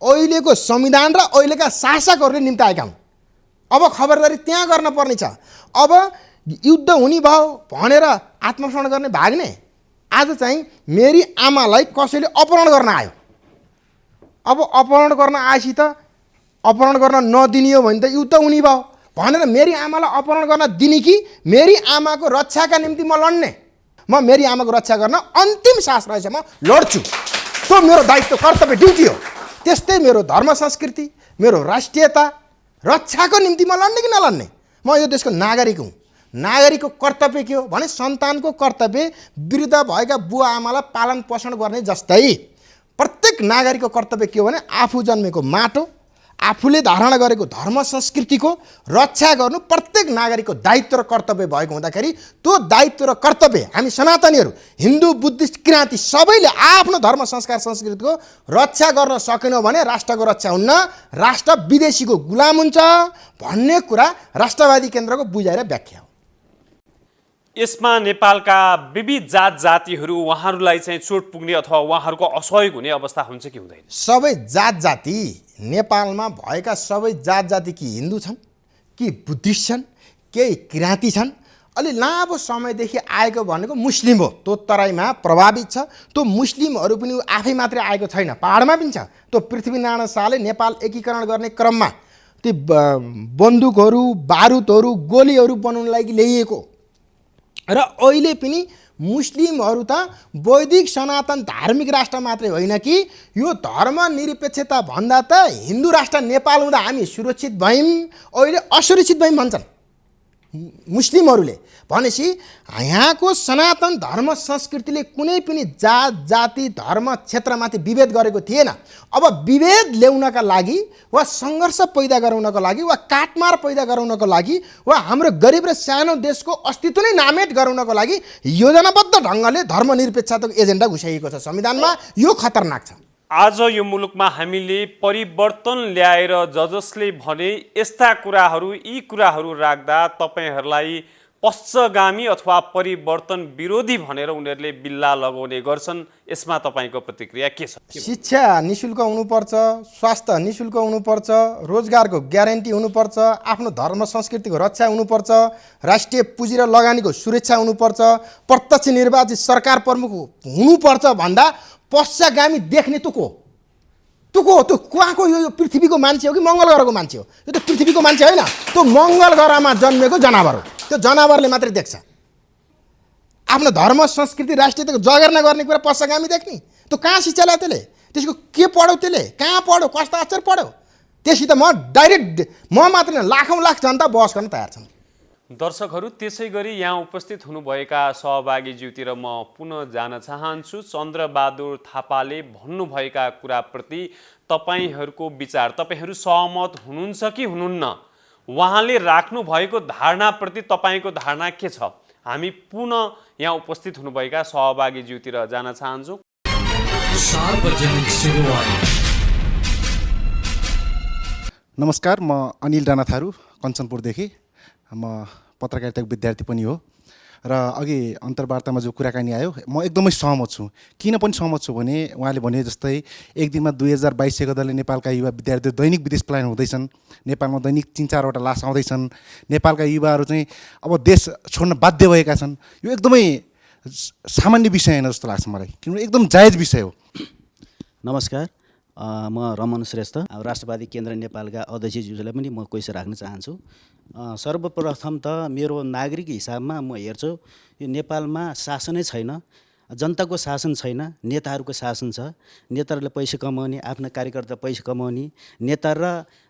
अहिलेको संविधान र अहिलेका शासकहरूले निम्ताएका हुन्। अब खबरदारी त्यहाँ गर्न पर्ने छ। अब युद्ध हुने भयो भनेर आत्मसमर्पण गर्ने भाग्ने, आज चाहिँ मेरी आमालाई कसैले अपहरण गर्न आयो। अब अपहरण गर्न आएपछि त अपहरण गर्न नदिने हो भने त युद्ध हुने भयो भनेर मेरी आमालाई अपहरण गर्न दिने कि मेरी आमाको रक्षाका निम्ति म लड्ने? म मेरी आमाको रक्षा गर्न अन्तिम सास रहेसम्म लड्छु। त्यो मेरो दायित्व, कर्तव्य, ड्युटी हो। त्यस्तै मेरो धर्म संस्कृति, मेरो राष्ट्रियता रक्षाको निम्ति म लड्ने कि नलड्ने? म यो देशको नागरिक हुँ। नागरिकको कर्तव्य के हो भने सन्तानको कर्तव्य वृद्ध भएका बुवा आमालाई पालन पोषण गर्ने जस्तै प्रत्येक नागरिकको कर्तव्य के हो भने आफू जन्मेको माटो, आफूले धारणा गरेको धर्म संस्कृतिको रक्षा गर्नु प्रत्येक नागरिकको दायित्व र कर्तव्य भएको हुँदाखेरि त्यो दायित्व र कर्तव्य हामी सनातनीहरू हिन्दू बुद्धिस्ट क्रान्ति सबैले आफ्नो धर्म संस्कार संस्कृतिको रक्षा गर्न सकेनौँ भने राष्ट्रको रक्षा हुन्न, राष्ट्र विदेशीको गुलाम हुन्छ भन्ने कुरा राष्ट्रवादी केन्द्रको बुझाइ र व्याख्या हो। यसमा नेपालका विविध जात जातिहरू उहाँहरूलाई चाहिँ चोट पुग्ने अथवा उहाँहरूको असहयोग हुने अवस्था हुन्छ कि हुँदैन? सबै जात जाति नेपालमा भएका सबै जात जाति कि हिन्दू छन् कि बुद्धिस्ट छन्, केही किराँती छन्, अलि लामो समयदेखि आएको भनेको मुस्लिम हो, त्यो तराईमा प्रभावित छ। त्यो मुस्लिमहरू पनि आफै मात्रै आएको छैन, पहाडमा पनि छ। त्यो पृथ्वीनारायण शाहले नेपाल एकीकरण गर्ने क्रममा ती बन्दुकहरू, बारुदहरू, गोलीहरू बनाउन लागि ल्याइएको र अहिले पनि मुस्लिमहरू त वैदिक सनातन धार्मिक राष्ट्र मात्रै होइन कि यो धर्मनिरपेक्षता भन्दा त हिन्दू राष्ट्र नेपाल हुँदा हामी सुरक्षित भयौँ, अहिले असुरक्षित भयौँ भन्छन् मुस्लिमहरूले। भनेपछि यहाँको सनातन धर्म संस्कृतिले कुनै पनि जात जाति धर्म क्षेत्रमाथि विभेद गरेको थिएन। अब विभेद ल्याउनका लागि वा सङ्घर्ष पैदा गराउनको लागि वा काटमार पैदा गराउनको लागि वा हाम्रो गरिब र सानो देशको अस्तित्व नै नामेट गराउनको लागि योजनाबद्ध ढङ्गले धर्मनिरपेक्षताको एजेन्डा घुसाइएको छ संविधानमा। यो खतरनाक छ। आज यो मुलुकमा हामीले परिवर्तन ल्याएर जसले भने यस्ता कुराहरू, यी कुराहरू राख्दा तपाईँहरूलाई पश्चगामी अथवा परिवर्तन विरोधी भनेर उनीहरूले बिल्ला लगाउने गर्छन्। यसमा तपाईँको प्रतिक्रिया के छ? शिक्षा निशुल्क हुनुपर्छ, स्वास्थ्य निशुल्क हुनुपर्छ, रोजगारको ग्यारेन्टी हुनुपर्छ, आफ्नो धर्म संस्कृतिको रक्षा हुनुपर्छ, राष्ट्रिय पुँजी र लगानीको सुरक्षा हुनुपर्छ, प्रत्यक्ष निर्वाचित सरकार प्रमुख हुनुपर्छ भन्दा पश्चगामी देख्ने तँ को? त्यो कहाँको? यो पृथ्वीको मान्छे हो कि मङ्गल ग्रहको मान्छे हो? यो त पृथ्वीको मान्छे होइन, त्यो मङ्गल ग्रहमा जन्मेको जनावर हो। त्यो जनावरले मात्रै देख्छ। आफ्नो धर्म संस्कृति राष्ट्रियताको जगेर्ना गर्ने कुरा पश्चगामी देख्ने? त्यो कहाँ शिक्षा ल्यायो त्यसले? त्यसको के पढ्यो त्यसले? कहाँ पढ्यो? कस्ता अक्षर पढ्यो? त्यससित म डाइरेक्ट म मात्र होइन, लाखौँ लाख जनता बहस गर्न तयार छन्। दर्शकहरू, त्यसै गरी यहाँ उपस्थित हुनुभएका सहभागीज्यूतिर म पुनः जान चाहन्छु। चन्द्रबहादुर थापाले भन्नुभएका कुराप्रति तपाईँहरूको विचार, तपाईँहरू सहमत हुनुहुन्छ कि हुनुहुन्न? उहाँले राख्नु भएको धारणाप्रति तपाईँको धारणा के छ? हामी पुनः यहाँ उपस्थित हुनुभएका सहभागीज्यूतिर जान चाहन्छौँ। नमस्कार, म अनिल राणा थारू, कञ्चनपुरदेखि। म पत्रकारिताको विद्यार्थी पनि हो र अघि अन्तर्वार्तामा जो कुराकानी आयो म एकदमै सहमत छु। किन पनि सहमत छु भने उहाँले भने जस्तै एक दिनमा 2022 गतेले नेपालका युवा विद्यार्थी दैनिक विदेश पलायन हुँदैछन्, नेपालमा दैनिक 3-4वटा लास आउँदैछन्, नेपालका युवाहरू चाहिँ अब देश छोड्न बाध्य भएका छन्। यो एकदमै सामान्य विषय होइन जस्तो लाग्छ मलाई, किनभने एकदम जायज विषय हो। नमस्कार, म रमन श्रेष्ठ, राष्ट्रवादी केन्द्र नेपालका अध्यक्षज्यूलाई पनि म क्वेसन राख्न चाहन्छु। सर्वप्रथम त मेरो नागरिक हिसाबमा म हेर्छु यो नेपालमा शासनै छैन, जनताको शासन छैन, नेताहरूको शासन छ। नेताहरूले पैसा कमाउने, आफ्ना कार्यकर्ता पैसा कमाउने, नेता र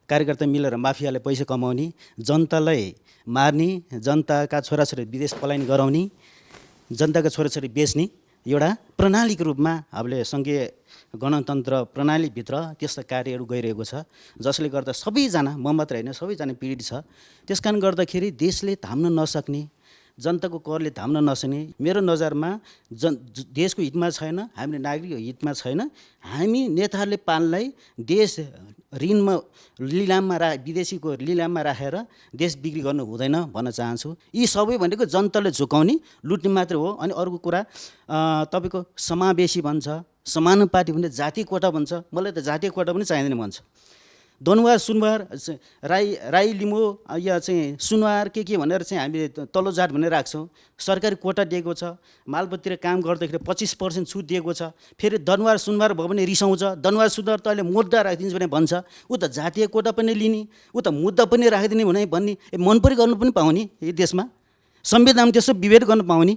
कार्यकर्ता मिलेर माफियाले पैसा कमाउने, जनतालाई मार्ने, जनताका छोराछोरी विदेश पलायन गराउने, जनताका छोराछोरी बेच्ने एउटा प्रणालीको रूपमा हामीले सङ्घीय गणतन्त्र प्रणालीभित्र त्यस्ता कार्यहरू गइरहेको छ, जसले गर्दा सबैजना, म मात्र होइन सबैजना पीडित छ। त्यस कारण गर्दाखेरि देशले थाम्न नसक्ने, जनताको करले थाम्न नसक्ने मेरो नजरमा देशको हितमा छैन, हामीले नागरिकको हितमा छैन। हामी नेताहरूले पाललाई देश ऋणमा लिलाममा विदेशीको लिलाममा राखेर देश बिक्री गर्नु हुँदैन भन्न चाहन्छु। यी सबै भनेको जनताले झुकाउने, लुट्ने मात्र हो। अनि अर्को कुरा तपाईँको समावेशी भन्छ, समानुपाती भन्छ, जातीय कोटा भन्छ। मलाई त जातीय कोटा पनि चाहिँदैन भन्छ। दनुवार सुनवार राई लिम्बू या चाहिँ सुनवार के भनेर चाहिँ हामीले तल्लो जात भनेर राख्छौँ। सरकारी कोटा दिएको छ, मालपत्तिर काम गर्दाखेरि 25% छुट दिएको छ। फेरि दनुवार सुनवार भयो भने रिसाउँछ, दनुवार सुनवार त अहिले मुद्दा राखिदिन्छ भने भन्छ। ऊ त जातीय कोटा पनि लिने, ऊ त मुद्दा पनि राखिदिने भने भन्ने मन परि गर्नु पनि पाउने। यो देशमा संविधान त्यसो विभेद गर्नु पाउने।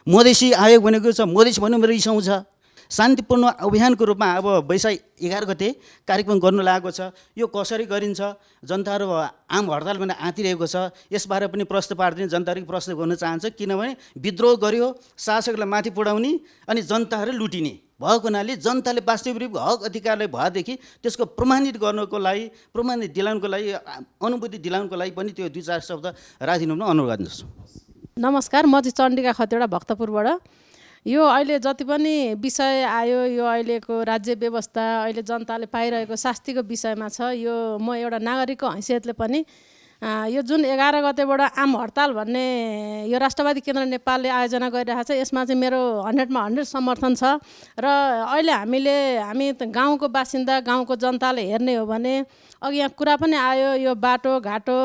मधेसी आयोग भनेको छ, मधेसी भन्नु रिसाउँछ। शान्तिपूर्ण अभियानको रूपमा अब वैशाख 11 गते कार्यक्रम गर्नु लागेको छ। यो कसरी गरिन्छ? जनताहरू आम हडताल भने आँतिरहेको छ। यसबारे पनि प्रश्न पार्दिने, जनताहरू प्रश्न गर्न चाहन्छ। किनभने विद्रोह गर्यो, शासकलाई माथि पुर्याउने अनि जनताहरू लुटिने भएको हुनाले जनताले वास्तविक हक अधिकारलाई भएदेखि त्यसको प्रमाणित गर्नको लागि, प्रमाणित दिलाउनको लागि, अनुभूति दिलाउनको लागि पनि त्यो 2-4 शब्द राखिदिनु पनि अनुरोध गर्दछु। नमस्कार, म चाहिँ चण्डिका खतिवडा भक्तपुरबाट। यो अहिले जति पनि विषय आयो, यो अहिलेको राज्य व्यवस्था, अहिले जनताले पाइरहेको शास्तिको विषयमा छ। यो म एउटा नागरिकको हैसियतले पनि यो जुन 11 गतेबाट आम हडताल भन्ने यो राष्ट्रवादी केन्द्र नेपालले आयोजना गरिरहेको छ, यसमा चाहिँ मेरो 100मा 100 समर्थन छ। र अहिले हामी गाउँको बासिन्दा, गाउँको जनताले हेर्ने हो भने अघि यहाँ कुरा पनि आयो, यो बाटो घाटो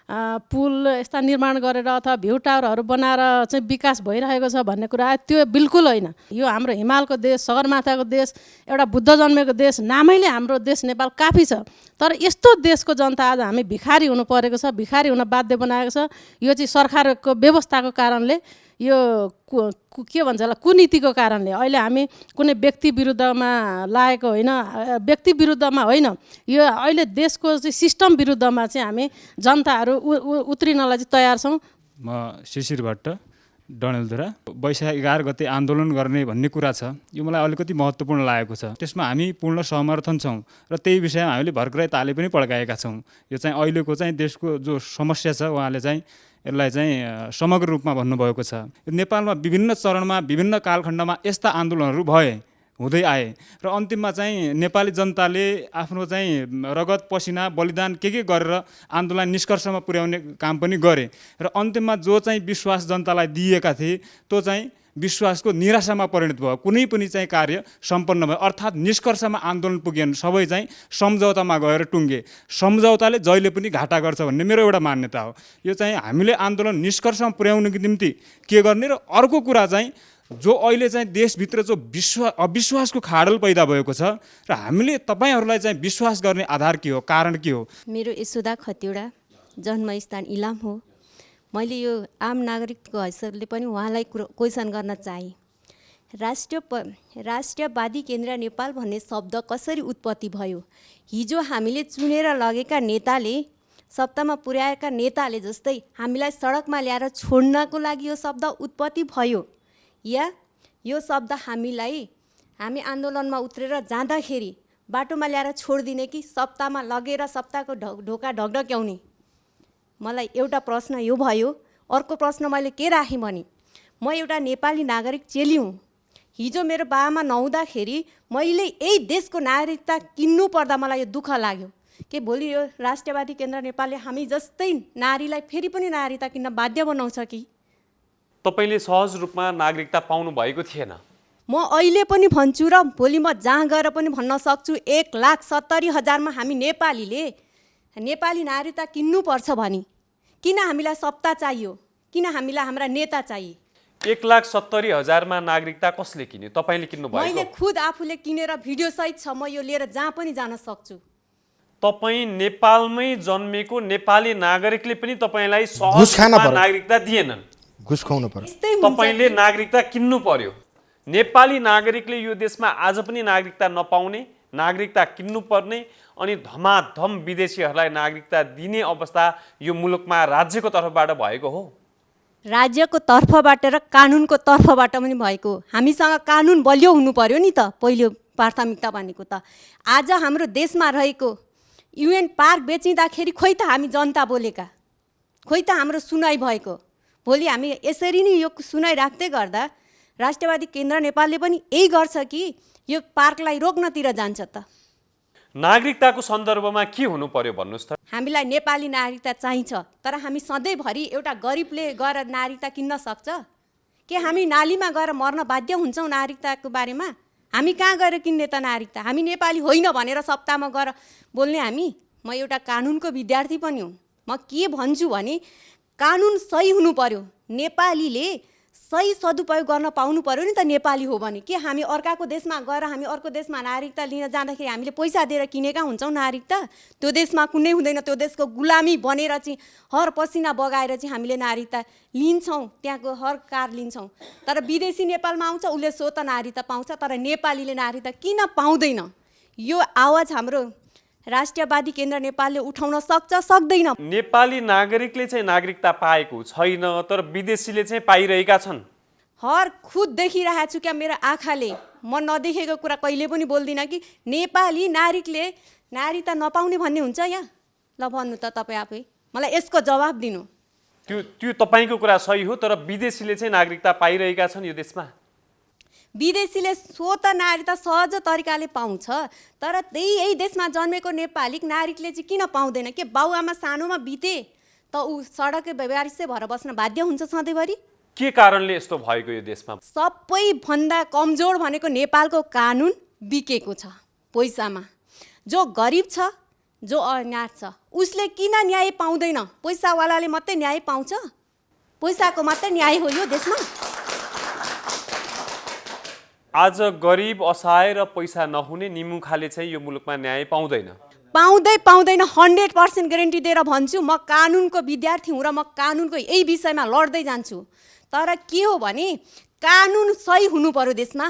पुल यस्ता निर्माण गरेर अथवा भ्यू टावरहरू बनाएर चाहिँ विकास भइरहेको छ भन्ने कुरा त्यो बिल्कुल होइन। यो हाम्रो हिमालको देश, सगरमाथाको देश, एउटा बुद्ध जन्मेको देश, नामैले हाम्रो देश नेपाल काफी छ। तर यस्तो देशको जनता आज हामी भिखारी हुनु परेको छ, भिखारी हुन बाध्य बनाएको छ। यो चाहिँ सरकारको व्यवस्थाको कारणले, यो के भन्छ होला कुनीतिको कारणले। अहिले हामी कुनै व्यक्ति विरुद्धमा लागेको होइन, व्यक्ति विरुद्धमा होइन, यो अहिले देशको चाहिँ सिस्टम विरुद्धमा चाहिँ हामी जनताहरू उत्रिनलाई चाहिँ तयार छौँ। म शिशिर भट्ट डडेलधुरा। वैशाख 11 गते आन्दोलन गर्ने भन्ने कुरा छ, यो मलाई अलिकति महत्त्वपूर्ण लागेको छ। त्यसमा हामी पूर्ण समर्थन छौँ र त्यही विषयमा हामीले भर्खरै ताली पनि पड्काएका छौँ। यो चाहिँ अहिलेको चाहिँ देशको जो समस्या छ उहाँले चाहिँ यसलाई चाहिँ समग्र रूपमा भन्नुभएको छ। नेपालमा विभिन्न चरणमा विभिन्न कालखण्डमा यस्ता आन्दोलनहरू भए, हुँदै आए र अन्तिममा चाहिँ नेपाली जनताले आफ्नो चाहिँ रगत पसिना बलिदान के गरेर आन्दोलन निष्कर्षमा पुर्याउने काम पनि गरे र अन्तिममा जो चाहिँ विश्वास जनतालाई दिएका थिए त्यो चाहिँ विश्वासको निराशामा परिणत भयो। कुनै पनि चाहिँ कार्य सम्पन्न भयो, अर्थात् निष्कर्षमा आन्दोलन पुगेन, सबै चाहिँ सम्झौतामा गएर टुङ्गे। सम्झौताले जहिले पनि घाटा गर्छ भन्ने मेरो एउटा मान्यता हो। यो चाहिँ हामीले आन्दोलन निष्कर्षमा पुर्याउनुको निम्ति के गर्ने र अर्को कुरा चाहिँ जो अहिले चाहिँ देशभित्र जो अविश्वासको खाडल पैदा भएको छ र हामीले तपाईँहरूलाई चाहिँ विश्वास गर्ने आधार के हो, कारण के हो? मेरो यशोदा खतिवडा, जन्मस्थान इलाम हो। मैले यो आम नागरिकको हैसियतले पनि उहाँलाई क्वेसन गर्न चाहे। राष्ट्रियवादी केन्द्र नेपाल भन्ने शब्द कसरी उत्पत्ति भयो? हिजो हामीले चुनेर लगेका नेताले, सत्तामा पुर्याएका नेताले जस्तै हामीलाई सडकमा ल्याएर छोड्नको लागि यो शब्द उत्पत्ति भयो, या यो शब्द हामी आन्दोलनमा उत्रेर जाँदाखेरि बाटोमा ल्याएर छोडिदिने कि सत्तामा लगेर सत्ताको ढोका ढकढक्याउने? मलाई एउटा प्रश्न यो भयो। अर्को प्रश्न मैले के राखेँ भने, म एउटा नेपाली नागरिक चेली हुँ। हिजो मेरो बाबामा नहुँदाखेरि मैले यही देशको नागरिकता किन्नु पर्दा मलाई यो दुःख लाग्यो कि भोलि यो राष्ट्रियवादी केन्द्र नेपालले हामी जस्तै नारीलाई फेरि पनि नागरिकता किन्न बाध्य बनाउँछ कि? तपाईँले सहज रूपमा नागरिकता पाउनु भएको थिएन। म अहिले पनि भन्छु र भोलि म जहाँ गएर पनि भन्न सक्छु, 1,70,000मा हामी नेपाली नागरिकता किन्नुपर्छ भने किन हामीलाई सत्ता चाहियो? किन हामीलाई हाम्रा नेता चाहिए? 1,70,000मा नागरिकता कसले किन्यो? तपाईँले किन्नु भयो? मैले खुद आफूले किनेर भिडियो सहित छ, म यो लिएर जहाँ पनि जान सक्छु। तपाईँ नेपालमै जन्मेको नेपाली नागरिकले पनि तपाईँलाई घुस खान पर्यो, नागरिकता दिएनन्, घुस खुवाउनु पर्यो, तपाईँले नागरिकता किन्नु पर्यो। नेपाली नागरिकले यो देशमा आज पनि नागरिकता नपाउने, नागरिकता किन्नुपर्ने अनि धमाधम विदेशीहरूलाई नागरिकता दिने अवस्था यो मुलुकमा राज्यको तर्फबाट भएको हो। राज्यको तर्फबाट र कानुनको तर्फबाट पनि भएको। हामीसँग कानुन बलियो हुनु पर्यो नि त, पहिलो प्राथमिकता भनेको त। आज हाम्रो देशमा रहेको UN पार्क बेचिँदाखेरि खोइ त हामी जनता बोलेका, खोइ त हाम्रो सुनाइ भएको। भोलि हामी यसरी नै यो सुनाइ राख्दै गर्दा राष्ट्रियवादी केन्द्र नेपालले पनि यही गर्छ कि यो पार्कलाई रोक्नतिर जान्छ त? नागरिकताको सन्दर्भमा के हुनु पर्यो भन्नुहोस् त? हामीलाई नेपाली नागरिकता चाहिन्छ, तर हामी सधैँभरि एउटा गरिबले गएर नागरिकता किन्न सक्छ के? हामी नालीमा गएर मर्न बाध्य हुन्छौँ नागरिकताको बारेमा? हामी कहाँ गएर किन्ने त नागरिकता? हामी नेपाली होइन भनेर सप्ताहमा गएर बोल्ने हामी? म एउटा कानुनको विद्यार्थी पनि हुँ। म के भन्छु भने कानुन सही हुनु पर्यो, नेपालीले सही सदुपयोग गर्न पाउनु पर्यो नि त। नेपाली हो भने के हामी अर्काको देशमा गएर हामी अर्को देशमा नागरिकता लिन जाँदाखेरि हामीले पैसा दिएर किनेका हुन्छौँ नागरिकता? त्यो देशमा कुनै हुँदैन, त्यो देशको गुलामी बनेर चाहिँ हर पसिना बगाएर चाहिँ हामीले नागरिकता लिन्छौँ, त्यहाँको हर कार लिन्छौँ। तर विदेशी नेपालमा आउँछ, उसले स्वतः नागरिकता पाउँछ, तर नेपालीले नागरिकता किन पाउँदैन? यो आवाज हाम्रो राष्ट्रियवादी केन्द्र नेपालले उठाउन सक्छ, सक्दैन? नेपाली नागरिकले चाहिँ नागरिकता पाएको छैन, तर विदेशीले चाहिँ पाइरहेका छन्। हर खुद देखिरहेको छु क्या मेरो आँखाले। म नदेखेको कुरा कहिले पनि बोल्दिनँ कि नेपाली नागरिकले नागरिकता नपाउने भन्ने हुन्छ यहाँ? ल भन्नु त तपाईँ आफै, मलाई यसको जवाब दिनु। त्यो तपाईँको कुरा सही हो, तर विदेशीले चाहिँ नागरिकता पाइरहेका छन् यो देशमा। विदेशीले स्वतः नागरिकता सहज तरिकाले पाउँछ, तर यही देशमा जन्मेको नेपाली नागरिकले चाहिँ किन पाउँदैन? के बाउआमा सानोमा बिते त ऊ सडकै बेवारिसै भएर बस्न बाध्य हुन्छ सधैँभरि? के कारणले यस्तो भएको यो देशमा? सबैभन्दा कमजोर भनेको नेपालको कानुन बिकेको छ पैसामा। जो गरिब छ, जो अनाथ छ उसले किन न्याय पाउँदैन? पैसावालाले मात्रै न्याय पाउँछ? पैसाको मात्रै न्याय हो यो देशमा? आज गरिब असहाय र पैसा नहुने निमुखाले चाहिँ यो मुलुकमा न्याय पाउँदैन। पाउँदैन 100% ग्यारेन्टी दिएर भन्छु। म कानुनको विद्यार्थी हुँ र म कानुनको यही विषयमा लड्दै जान्छु। तर के हो भने कानुन सही हुनु पर्यो देशमा।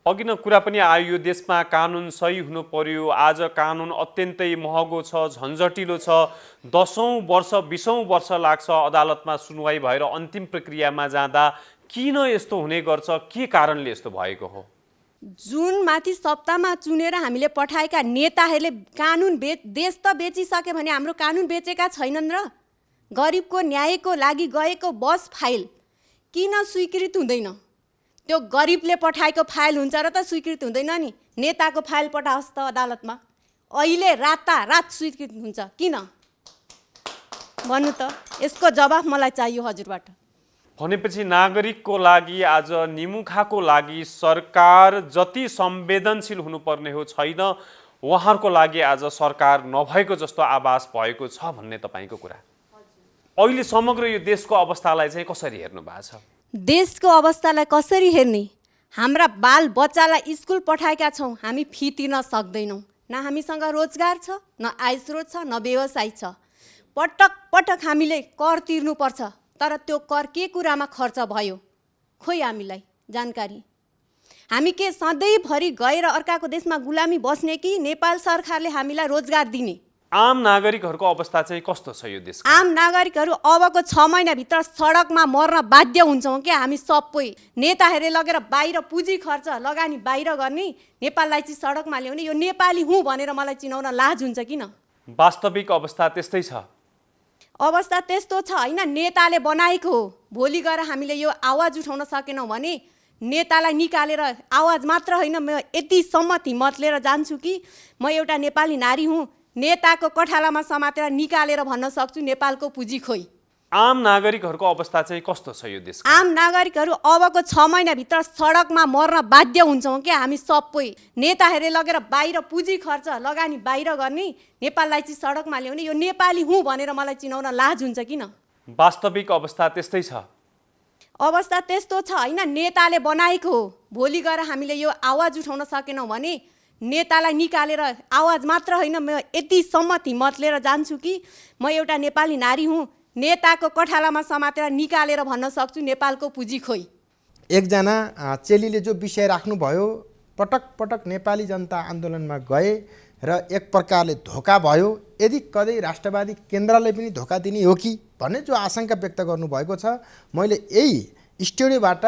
अघि न कुरा पनि आयो, यो देशमा कानुन सही हुनु पर्यो। आज कानुन अत्यन्तै महँगो छ, झन्झटिलो छ। 10औं वर्ष 20औं वर्ष लाग्छ अदालतमा सुनवाई भएर अन्तिम प्रक्रियामा जाँदा। किन यस्तो हुने गर्छ? के कारणले यस्तो भएको हो? जुन माथि सत्तामा चुनेर हामीले पठाएका नेताहरूले कानुन देश त बेचिसके भने हाम्रो कानुन बेचेका छैनन् र? गरिबको न्यायको लागि गएको बस फाइल किन स्वीकृत हुँदैन? त्यो गरिबले पठाएको फाइल हुन्छ र त स्वीकृत हुँदैन नि। नेताको फाइल पठाओस् त अदालतमा, अहिले रातारात स्वीकृत हुन्छ। किन भन्नु त? यसको जवाफ मलाई चाहियो हजुरबाट। भनेपछि नागरिकको लागि, आज निमुखाको लागि सरकार जति संवेदनशील हुनुपर्ने हो छैन, उहाँहरूको लागि आज सरकार नभएको जस्तो आभास भएको छ भन्ने तपाईँको कुरा। अहिले समग्र यो देशको अवस्थालाई चाहिँ कसरी हेर्नु भएको छ? देशको अवस्थालाई कसरी हेर्ने? हाम्रा बाल बच्चालाई स्कुल पठाएका छौँ, हामी फी तिर्न सक्दैनौँ। न हामीसँग रोजगार छ, न आय स्रोत छ, न व्यवसाय छ। पटक पटक हामीले कर तिर्नुपर्छ, तर त्यो कर के कुरामा खर्च भयो खोइ हामीलाई जानकारी। हामी के सधैँभरि गएर अर्काको देशमा गुलामी बस्ने कि नेपाल सरकारले हामीलाई रोजगार दिने? आम नागरिकहरूको अवस्था चाहिँ कस्तो छ यो देशको? आम नागरिकहरू अबको 6 महिनाभित्र सडकमा मर्न बाध्य हुन्छौँ क्या हामी सबै। नेताहरूले लगेर बाहिर पुँजी खर्च लगानी बाहिर गर्ने, नेपाललाई चाहिँ सडकमा ल्याउने। यो नेपाली हुँ भनेर मलाई चिनाउन लाज हुन्छ किन? वास्तविक अवस्था त्यस्तै छ। अवस्था त्यस्तो छ होइन, नेताले बनाएको हो। भोलि गएर हामीले यो आवाज उठाउन सकेनौँ भने नेतालाई निकालेर आवाज मात्र होइन, म यतिसम्म हिम्मत लिएर जान्छु कि म एउटा नेपाली नारी हुँ, नेताको कठालामा समातेर निकालेर भन्न सक्छु नेपालको पुँजी खोइ। आम नागरिकहरूको अवस्था चाहिँ कस्तो छ यो देशको? आम नागरिकहरू अबको 6 महिनाभित्र सडकमा मर्न बाध्य हुन्छौँ क्या हामी सबै। नेताहरूले लगेर बाहिर पुँजी खर्च लगानी बाहिर गर्ने, नेपाललाई चाहिँ सडकमा ल्याउने। यो नेपाली हुँ भनेर मलाई चिनाउन लाज हुन्छ किन? वास्तविक अवस्था त्यस्तै छ। अवस्था त्यस्तो छ होइन, नेताले बनाएको हो। भोलि गएर हामीले यो आवाज उठाउन सकेनौँ भने नेतालाई निकालेर आवाज मात्र होइन, म यतिसम्म हिम्मत लिएर जान्छु कि म एउटा नेपाली नारी हुँ, नेताको कठालामा समातेर निकालेर भन्न सक्छु नेपालको पुँजी खोइ। एकजना चेलीले जो विषय राख्नुभयो, पटक पटक नेपाली जनता आन्दोलनमा गए र एक प्रकारले धोका भयो। यदि कतै राष्ट्रवादी केन्द्रले पनि धोका दिने हो कि भन्ने जो आशंका व्यक्त गर्नुभएको छ, मैले यही स्टुडियोबाट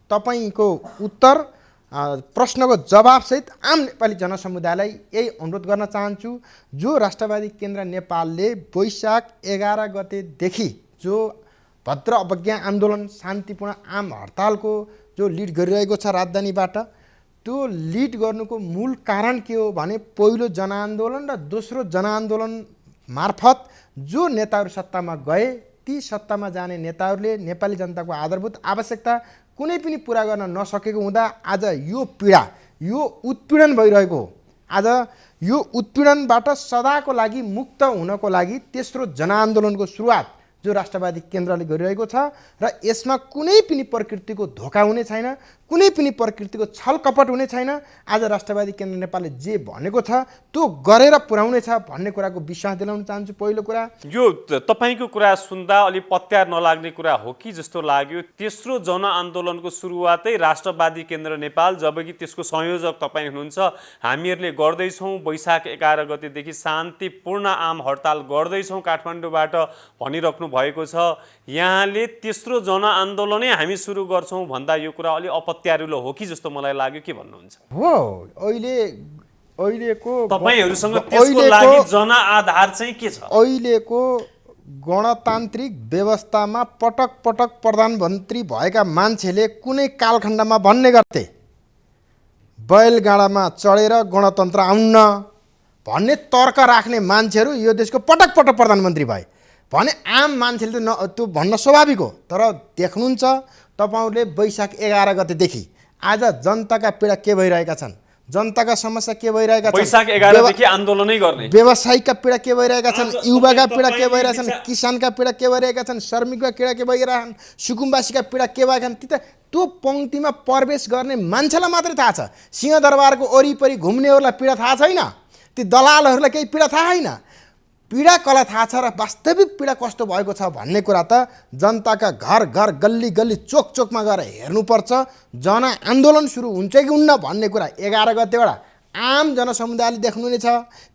तपाईँको उत्तर प्रश्नको जवाबसहित आम नेपाली जनसमुदायलाई यही अनुरोध गर्न चाहन्छु। जो राष्ट्रवादी केन्द्र नेपालले वैशाख 11 गतेदेखि जो भद्र अवज्ञा आन्दोलन, शान्तिपूर्ण आम हडतालको जो लिड गरिरहेको छ राजधानीबाट, त्यो लिड गर्नुको मूल कारण के हो भने पहिलो जनआन्दोलन र दोस्रो जनआन्दोलन मार्फत जो नेताहरू सत्तामा गए, ती सत्तामा जाने नेताहरूले नेपाली जनताको आधारभूत आवश्यकता कुनै पनि पुरा गर्न नसकेको हुँदा आज यो पीडा, यो उत्पीडन भइरहेको हो। आज यो उत्पीडनबाट सदाको लागि मुक्त हुनको लागि तेस्रो जनआन्दोलनको सुरुवात जो राष्ट्रवादी केन्द्रले गरिरहेको छ र यसमा कुनै पनि प्रकृतिको धोका हुने छैन, कुनै पनि प्रकृतिको छलकपट हुने छैन। आज राष्ट्रवादी केन्द्र नेपालले जे भनेको छ त्यो गरेर पुर्याउने छ भन्ने कुराको विश्वास दिलाउन चाहन्छु। पहिलो कुरा यो तपाईँको कुरा सुन्दा अलि पत्यार नलाग्ने कुरा हो कि जस्तो लाग्यो। तेस्रो जनआन्दोलनको सुरुवातै राष्ट्रवादी केन्द्र नेपाल, जबकि त्यसको संयोजक तपाईँ हुनुहुन्छ। हामीहरूले गर्दैछौँ, वैशाख 11 गतेदेखि शान्तिपूर्ण आम हडताल गर्दैछौँ काठमाडौँबाट भनिराख्नु भएको छ। यहाँले तेस्रो जनआन्दोलनै हामी सुरु गर्छौँ भन्दा यो कुरा अलि अपत्यारिलो हो कि जस्तो मलाई लाग्यो। के भन्नुहुन्छ? हो, अहिलेको तपाईहरुसँग त्यसको लागि जनआधार चाहिँ के छ? अहिलेको गणतान्त्रिक व्यवस्थामा पटक पटक प्रधानमन्त्री भएका मान्छेले कुनै कालखण्डमा भन्ने गर्थे बैलगाडामा चढेर गणतन्त्र आउन्न भन्ने तर्क राख्ने मान्छेहरू यो देशको पटक पटक प्रधानमन्त्री भए भने आम मान्छेले त त्यो भन्न स्वाभाविक हो। तर देख्नुहुन्छ तपाईँहरूले वैशाख 11 गतेदेखि आज जनताका पीडा के भइरहेका छन्। जनताका समस्या के भइरहेका छन्, वैशाख 11 देखि आन्दोलनै गर्ने, व्यवसायिकका पीडा के भइरहेका छन्, युवाका पीडा के भइरहेका छन्, किसानका पीडा के भइरहेका छन्, श्रमिकका पीडा के भइरहेका छन्, सुकुम्बासीका पीडा के भएका छन्, त्यो पङ्क्तिमा प्रवेश गर्ने मान्छेलाई मात्रै थाहा छ। सिंहदरबारको वरिपरि घुम्नेहरूलाई पीडा थाहा छैन, ती दलालहरूलाई केही पीडा थाहा छैन। पीडा कसलाई थाहा छ र वास्तविक पीडा कस्तो भएको छ भन्ने कुरा त जनताका घर घर गल्ली गल्ली चोक चोकमा गएर हेर्नुपर्छ। जनआन्दोलन सुरु हुन्छ कि हुन्न भन्ने कुरा 11 गतेबाट आम जनसमुदायले देख्नुहुनेछ,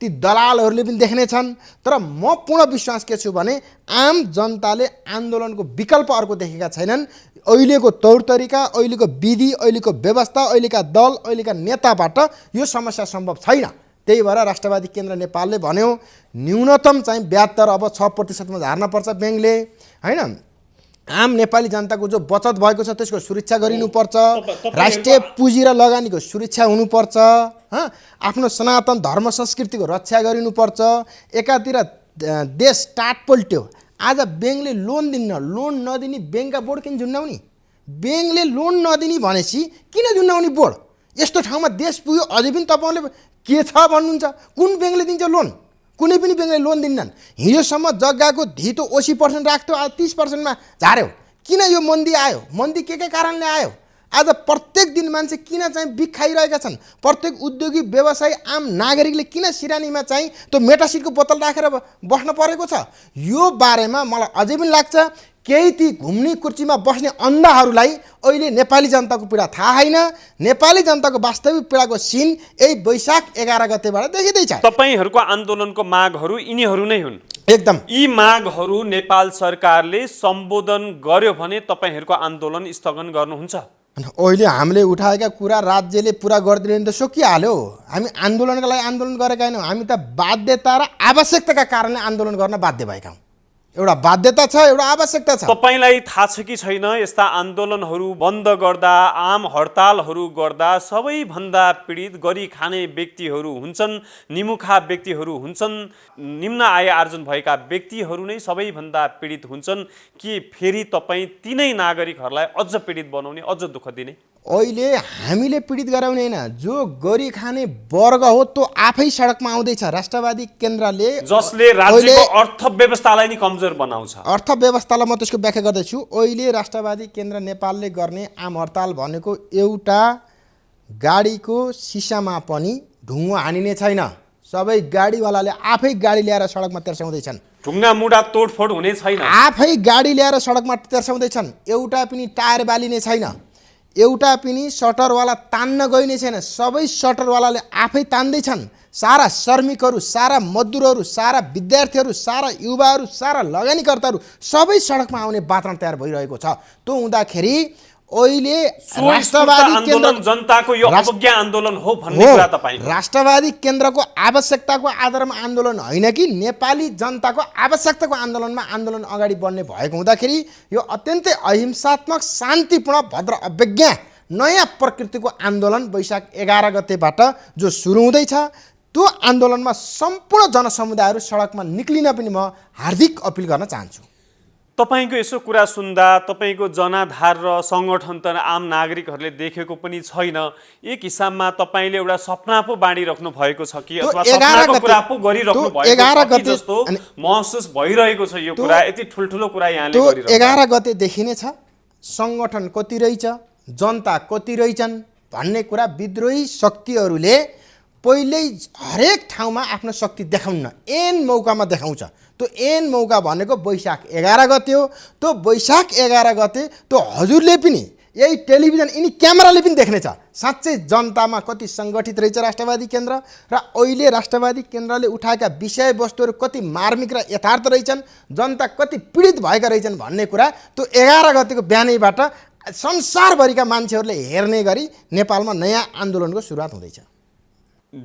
ती दलालहरूले पनि देख्नेछन्। तर म पूर्ण विश्वास के छु भने आम जनताले आन्दोलनको विकल्प अर्को देखेका छैनन्। अहिलेको तौर तरिका, अहिलेको विधि, अहिलेको व्यवस्था, अहिलेका दल, अहिलेका नेताबाट यो समस्या सम्भव छैन। त्यही भएर राष्ट्रवादी केन्द्र नेपालले भन्यो न्यूनतम चाहिँ ब्याज दर अब 6% मा झार्नुपर्छ ब्याङ्कले, हैन। आम नेपाली जनताको जो बचत भएको छ त्यसको सुरक्षा गरिनुपर्छ, राष्ट्रिय पुँजी र लगानीको सुरक्षा हुनुपर्छ, आफ्नो सनातन धर्म संस्कृतिको रक्षा गरिनुपर्छ। एकातिर देश टाट पल्ट्यो, आज ब्याङ्कले लोन दिन्न, लोन नदिने ब्याङ्कका बोर्ड किन झुन्डाउने? ब्याङ्कले लोन नदिने भनेपछि किन झुन्डाउने बोर्ड? यस्तो ठाउँमा देश पुग्यो, अझै पनि तपाईँले के छ भन्नुहुन्छ? कुन ब्याङ्कले दिन्छ लोन? कुनै पनि ब्याङ्कले लोन दिन्नन्। हिजोसम्म जग्गाको धितो 80% राख्थ्यो, आज 30% मा झार्यो। किन यो मन्दी आयो? मन्दी के कारणले आयो? आज प्रत्येक दिन मान्छे किन चाहिँ बिख खाइरहेका छन्? प्रत्येक उद्योगी व्यवसायी आम नागरिकले किन सिरानीमा चाहिँ त्यो मेटासिटको बोतल राखेर बस्न परेको छ? यो बारेमा मलाई अझै पनि लाग्छ केही ती घुम्ने कुर्सीमा बस्ने अन्धाहरूलाई अहिले नेपाली जनताको पीडा थाहा छैन। नेपाली जनताको वास्तविक पीडाको सिन यही वैशाख 11 गतेबाट देखिँदैछ। तपाईहरूको आन्दोलनको मागहरू यिनीहरू नै हुन्। एकदम यी मागहरू नेपाल सरकारले सम्बोधन गर्यो भने तपाईहरूको आन्दोलन स्थगन गर्नुहुन्छ? अहिले हामीले उठाएका कुरा राज्यले पुरा गरिदिने त सकिहाल्यो। हामी आन्दोलनका लागि आन्दोलन गरेका हैनौँ, हामी त बाध्यता र आवश्यकताका कारणले आन्दोलन गर्न बाध्य भएका हौँ। एउटा बाध्यता छ, एउटा आवश्यकता छ। तपाईलाई थाहा छ कि छैन यस्ता आन्दोलनहरू बन्द गर्दा, आम हडतालहरू गर्दा सबैभन्दा पीडित गरी खाने व्यक्तिहरू हुन्छन्, निमुखा व्यक्तिहरू हुन्छन्, निम्न आय आर्जन भएका व्यक्तिहरू नै सबैभन्दा पीडित हुन्छन् कि फेरि तपाईँ तिनै नागरिकहरूलाई अझ पीडित बनाउने, अझ दुःख दिने? अहिले हामीले पीडित गराउने होइन, जो गरी खाने वर्ग हो त्यो आफै सडकमा आउँदैछ। राष्ट्रवादी केन्द्रले जसले राज्यको अर्थव्यवस्थालाई नै कमजोर बनाउँछ। अर्थव्यवस्थालाई म त्यसको व्याख्या गर्दैछु। अहिले राष्ट्रवादी केन्द्र नेपालले गर्ने आम हडताल भनेको एउटा गाडीको सिसामा पनि ढुङ्गो हानिने छैन। सबै गाडीवालाले आफै गाडी ल्याएर सडकमा तेर्साउँदैछन्। ढुङ्गा मुढा तोडफोड हुने छैन। आफै गाडी ल्याएर सडकमा तेर्साउँदैछन्। एउटा पनि टायर बालिने छैन, एउटा पनि सटरवाला तान्न गइने छैन। सबै सटरवालाले आफै तान्दैछन्। सारा श्रमिकहरू, सारा मजदुरहरू, सारा विद्यार्थीहरू, सारा युवाहरू, सारा लगानीकर्ताहरू सबै सडकमा आउने वातावरण तयार भइरहेको छ। त्यो हुँदाखेरि अहिले राष्ट्रवादी केन्द्र जनताको यो अवज्ञा आन्दोलन हो भन्ने कुरा तपाईँ? राष्ट्रवादी केन्द्रको आवश्यकताको आधारमा आन्दोलन होइन कि नेपाली जनताको आवश्यकताको आन्दोलनमा आन्दोलन अगाडि बढ्ने भएको हुँदाखेरि यो अत्यन्तै अहिंसात्मक, शान्तिपूर्ण, भद्र अवज्ञा नयाँ प्रकृतिको आन्दोलन वैशाख 11 गतेबाट जो सुरु हुँदैछ, त्यो आन्दोलनमा सम्पूर्ण जनसमुदायहरू सडकमा निक्लिन पनि म हार्दिक अपिल गर्न चाहन्छु। तपाईको यसो कुरा सुन्दा तपाईको जनाधार र सङ्गठन त आम नागरिकहरूले देखेको पनि छैन। एक हिसाबमा तपाईले एउटा सपना पो बाँडिराख्नु भएको छ कि अथवा सपनाको कुरा पो गरिराख्नु भएको छ जस्तो महसुस भइरहेको छ। यो कुरा यति ठुल्ठुलो कुरा यहाँले गरिरहनु 11 गते देखिनेछ सङ्गठन कति रहेछ, जनता कति रहेछन् भन्ने कुरा विद्रोही शक्तिहरूले पहिल्यै हरेक ठाउँमा आफ्नो शक्ति देखाउन्न, एन मौकामा देखाउँछ। त्यो एन मौका भनेको वैशाख 11 गते हो। त्यो वैशाख 11 गते त्यो हजुरले पनि यही टेलिभिजन यिनी क्यामेराले पनि देख्नेछ साँच्चै जनतामा कति सङ्गठित रहेछ राष्ट्रवादी केन्द्र, र अहिले राष्ट्रवादी केन्द्रले उठाएका विषयवस्तुहरू कति मार्मिक र यथार्थ रहेछन्, जनता कति पीडित भएका रहेछन् भन्ने कुरा त्यो 11 गतेको बिहानैबाट संसारभरिका मान्छेहरूले हेर्ने गरी नेपालमा नयाँ आन्दोलनको सुरुवात हुँदैछ।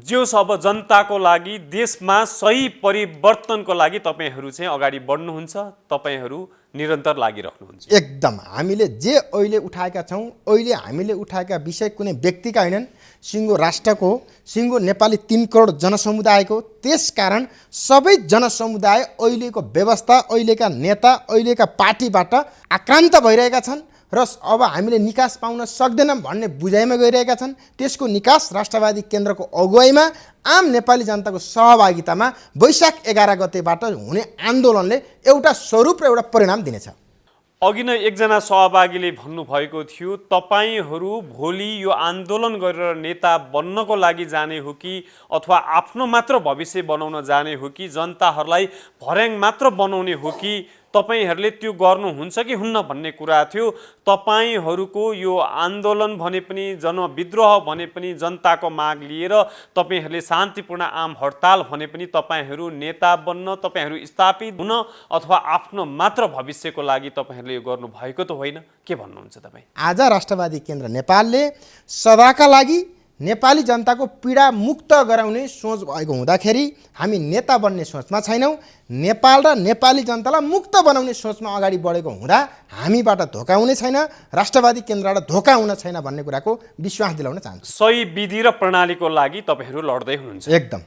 जो सब जनताको लागि, देशमा सही परिवर्तनको लागि तपाईहरू चाहिँ अगाडि बढ्नुहुन्छ, तपाईहरू निरन्तर लागिराख्नुहुन्छ। एकदम हामीले जे अहिले उठाएका छौँ, अहिले हामीले उठाएका विषय कुनै व्यक्तिका होइनन्, सिङ्गो राष्ट्रको, सिङ्गो नेपाली 3 करोड जनसमुदायको। त्यसकारण सबै जनसमुदाय अहिलेको व्यवस्था, अहिलेका नेता, अहिलेका पार्टीबाट आक्रान्त भइरहेका छन् र अब हामीले निकास पाउन सक्दैनौँ भन्ने बुझाइमा गइरहेका छन्। त्यसको निकास राष्ट्रवादी केन्द्रको अगुवाईमा आम नेपाली जनताको सहभागितामा वैशाख 11 गतेबाट हुने आन्दोलनले एउटा स्वरूप र एउटा परिणाम दिनेछ। अघि नै एकजना सहभागीले भन्नुभएको थियो तपाईहरू भोलि यो आन्दोलन गरेर नेता बन्नको लागि जाने हो कि अथवा आफ्नो मात्र भविष्य बनाउन जाने हो कि जनताहरूलाई भर्याङ मात्र बनाउने हो कि तपाईहरूले त्यो गर्नुहुन्छ कि हुन्न भन्ने कुरा थियो। तपाईहरूको यो आन्दोलन भने पनि जनविद्रोह भने पनि जनताको माग लिएर तपाईहरूले शान्तिपूर्ण आम हडताल भने पनि तपाईहरू नेता बन्न तपाईहरू स्थापित हुन अथवा आफ्नो मात्र भविष्यको लागि तपाईहरूले यो गर्नुभएको त होइन। के भन्नुहुन्छ तपाईँ? आज राष्ट्रवादी केन्द्र नेपालले सदाका लागि नेपाली जनताको पीडा मुक्त गराउने सोच भएको हुँदाखेरि हामी नेता बन्ने सोचमा छैनौँ। नेपाल र नेपाली जनतालाई मुक्त बनाउने सोचमा अगाडि बढेको हुँदा हामीबाट धोका हुने छैन, राष्ट्रवादी केन्द्रबाट धोका हुन छैन भन्ने कुराको विश्वास दिलाउन चाहन्छु। सही विधि र प्रणालीको लागि तपाईहरू लड्दै हुनुहुन्छ। एकदम।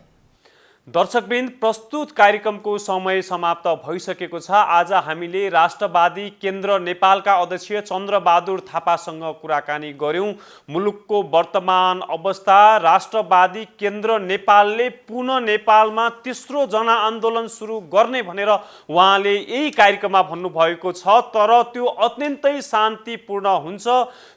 दर्शकवृन्द, प्रस्तुत कार्यक्रमको समय समाप्त भइसकेको छ। आज हामीले राष्ट्रवादी केन्द्र नेपालका अध्यक्ष चन्द्रबहादुर थापासँग कुराकानी गर्यौं। मुलुकको वर्तमान अवस्था, राष्ट्रवादी केन्द्र नेपालले पुनः नेपालमा तेस्रो जनआन्दोलन सुरु गर्ने भनेर उहाँले यही कार्यक्रममा भन्नुभएको छ। तर त्यो अत्यन्तै शान्तिपूर्ण हुन्छ,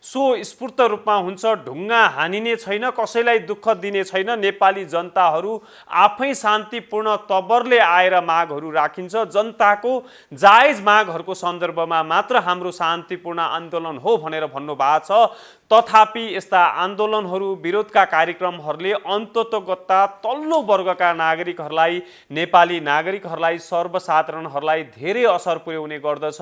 स्वस्फूर्त रूपमा हुन्छ, ढुङ्गा हानिने छैन, कसैलाई दुःख दिने छैन। नेपाली जनताहरू आफै शान्तिपूर्ण तवरले आएर मागहरू राखिन्छ। जनताको जायज मागहरूको सन्दर्भमा मात्र हाम्रो शान्तिपूर्ण आन्दोलन हो भनेर भन्नुभएको छ। तथापि यस्ता आन्दोलनहरू, विरोधका कार्यक्रमहरूले अन्ततोगत्ता तल्लो वर्गका नागरिकहरूलाई, नेपाली नागरिकहरूलाई, सर्वसाधारणहरूलाई धेरै असर पुर्याउने गर्दछ।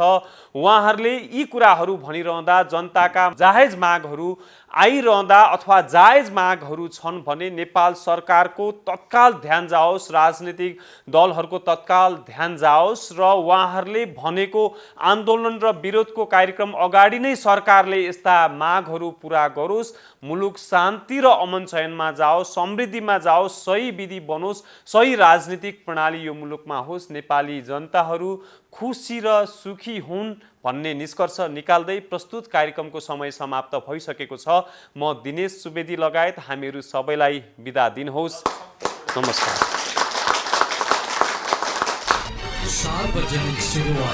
उहाँहरूले यी कुराहरू भनिरहँदा जनताका जायज मागहरू आइरहँदा अथवा जायज मागहरू छन् भने नेपाल सरकारको तत्काल ध्यान जाओस्, राजनीतिक दलहरूको तत्काल ध्यान जाओस् र उहाँहरूले भनेको आन्दोलन र विरोधको कार्यक्रम अगाडि नै सरकारले यस्ता मागहरू पुरा गरोस्। मुलुक शान्ति र अमन चयनमा जाओस्, समृद्धिमा जाओस्, सही विधि बनोस्, सही राजनीतिक प्रणाली यो मुलुकमा होस्, नेपाली जनताहरू खुसी र सुखी हुन् भन्ने निष्कर्ष निकाल्दै प्रस्तुत कार्यक्रमको समय समाप्त भइसकेको छ। म दिनेश सुवेदी लगायत हामीहरू सबैलाई बिदा दिनुहोस्। नमस्कार। सार्वजनिक सेवा